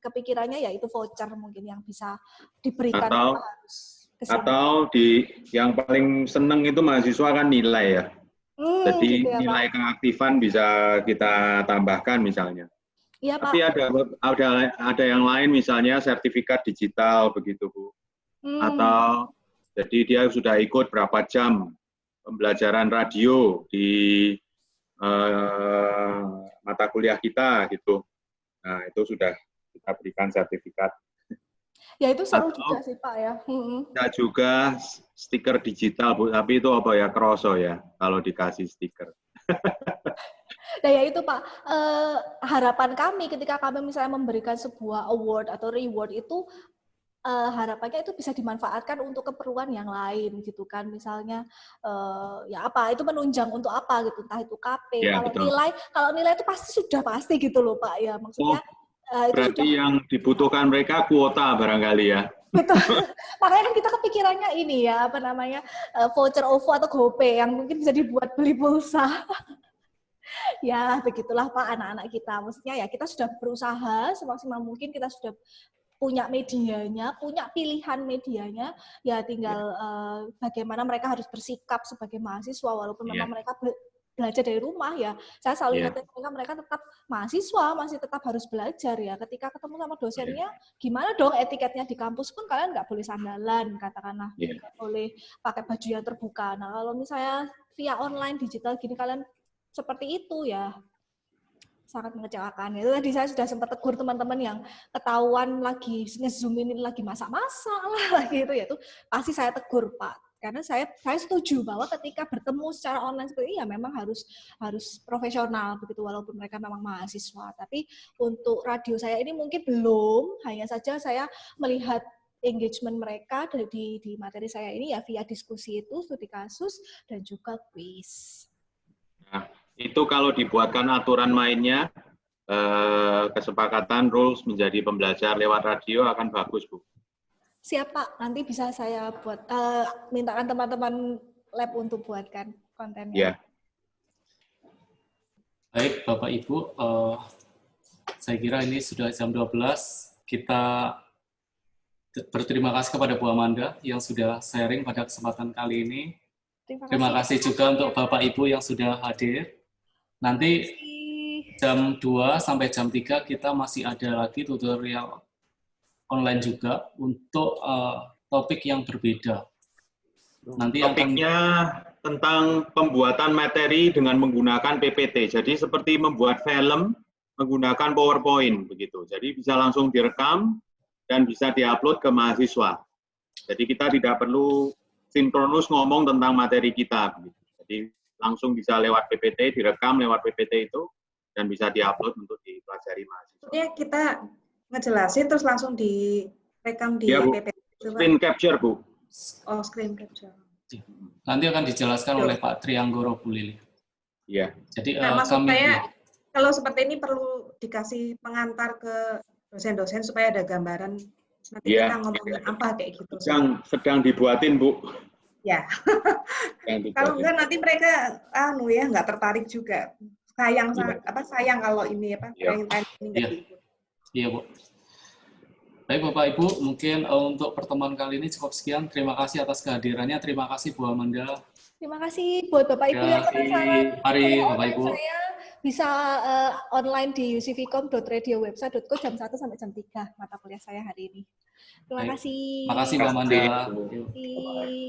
kepikirannya ya itu voucher mungkin yang bisa diberikan. Atau yang paling seneng itu mahasiswa kan nilai ya. Jadi gitu ya, nilai Pak. Keaktifan bisa kita tambahkan misalnya. Iya, Pak. Tapi ada yang lain misalnya sertifikat digital begitu Bu. Atau jadi dia sudah ikut berapa jam pembelajaran radio di mata kuliah kita gitu. Nah, itu sudah kita berikan sertifikat. Ya, itu seru juga sih, Pak ya. Ada juga stiker digital, Bu, tapi itu apa ya, kroso ya kalau dikasih stiker. Nah ya itu Pak, harapan kami ketika kami misalnya memberikan sebuah award atau reward itu, harapannya itu bisa dimanfaatkan untuk keperluan yang lain gitu kan, misalnya ya apa itu menunjang untuk apa gitu, entah itu KP, ya, kalau nilai itu sudah pasti gitu loh Pak ya, maksudnya berarti itu yang dibutuhkan mereka kuota barangkali ya. Betul. Makanya kan kita kepikirannya ini ya apa namanya voucher OVO atau GoPay yang mungkin bisa dibuat beli pulsa. Ya begitulah Pak anak-anak kita, maksudnya ya kita sudah berusaha semaksimal mungkin, kita sudah punya medianya, punya pilihan medianya, ya tinggal bagaimana mereka harus bersikap sebagai mahasiswa walaupun memang mereka belajar dari rumah ya. Saya selalu ingatkan mereka tetap mahasiswa, masih tetap harus belajar ya. Ketika ketemu sama dosennya, gimana dong etiketnya di kampus pun kalian nggak boleh sandalan, katakanlah, nggak boleh pakai baju yang terbuka. Nah kalau misalnya via online digital gini kalian seperti itu ya sangat mengecewakan. Itu tadi saya sudah sempat tegur teman-teman yang ketahuan lagi nge-zoom ini lagi masak-masak lah lagi itu ya itu pasti saya tegur Pak. Karena saya setuju bahwa ketika bertemu secara online seperti ini ya memang harus profesional begitu walaupun mereka memang mahasiswa. Tapi untuk radio saya ini mungkin belum, hanya saja saya melihat engagement mereka di materi saya ini ya via diskusi itu, studi kasus dan juga kuis. Nah, itu kalau dibuatkan aturan mainnya, kesepakatan rules menjadi pembelajar lewat radio akan bagus, Bu. Siap, Pak. Nanti bisa saya buat, mintakan teman-teman lab untuk buatkan kontennya. Ya. Baik, Bapak Ibu, saya kira ini sudah jam 12. Kita berterima kasih kepada Bu Amanda yang sudah sharing pada kesempatan kali ini. Terima kasih juga untuk Bapak Ibu yang sudah hadir. Nanti jam 2 sampai jam 3 kita masih ada lagi tutorial online juga untuk topik yang berbeda. Nanti topiknya tentang pembuatan materi dengan menggunakan PPT. Jadi seperti membuat film menggunakan PowerPoint begitu. Jadi bisa langsung direkam dan bisa diupload ke mahasiswa. Jadi kita tidak perlu sinkronus ngomong tentang materi kita. Begitu. Jadi langsung bisa lewat PPT, direkam lewat PPT itu, dan bisa diupload untuk dipelajari mahasiswa. Maksudnya kita ngejelasin terus langsung direkam di PPT. Screen capture, Bu. Oh, screen capture. Nanti akan dijelaskan oleh Pak Trianggoro Bu Lili. Iya. Jadi maksud saya, kalau seperti ini perlu dikasih pengantar ke dosen-dosen supaya ada gambaran nanti kita ngomongin apa kayak gitu. Sedang dibuatin, Bu. Ya. Kalau enggak nanti mereka nggak tertarik juga. Sayang kalau ini ini enggak diikut. Iya, Bu. Baik Bapak Ibu, mungkin untuk pertemuan kali ini cukup sekian. Terima kasih atas kehadirannya. Terima kasih Bu Amanda. Terima kasih buat Bapak Ibu yang penasaran. Mari Bapak Ibu. Saya bisa online di ucvcom.radiowebsite.co jam 1 sampai jam 3 mata kuliah saya hari ini. Terima kasih. Terima kasih Bu Amanda. Terima kasih.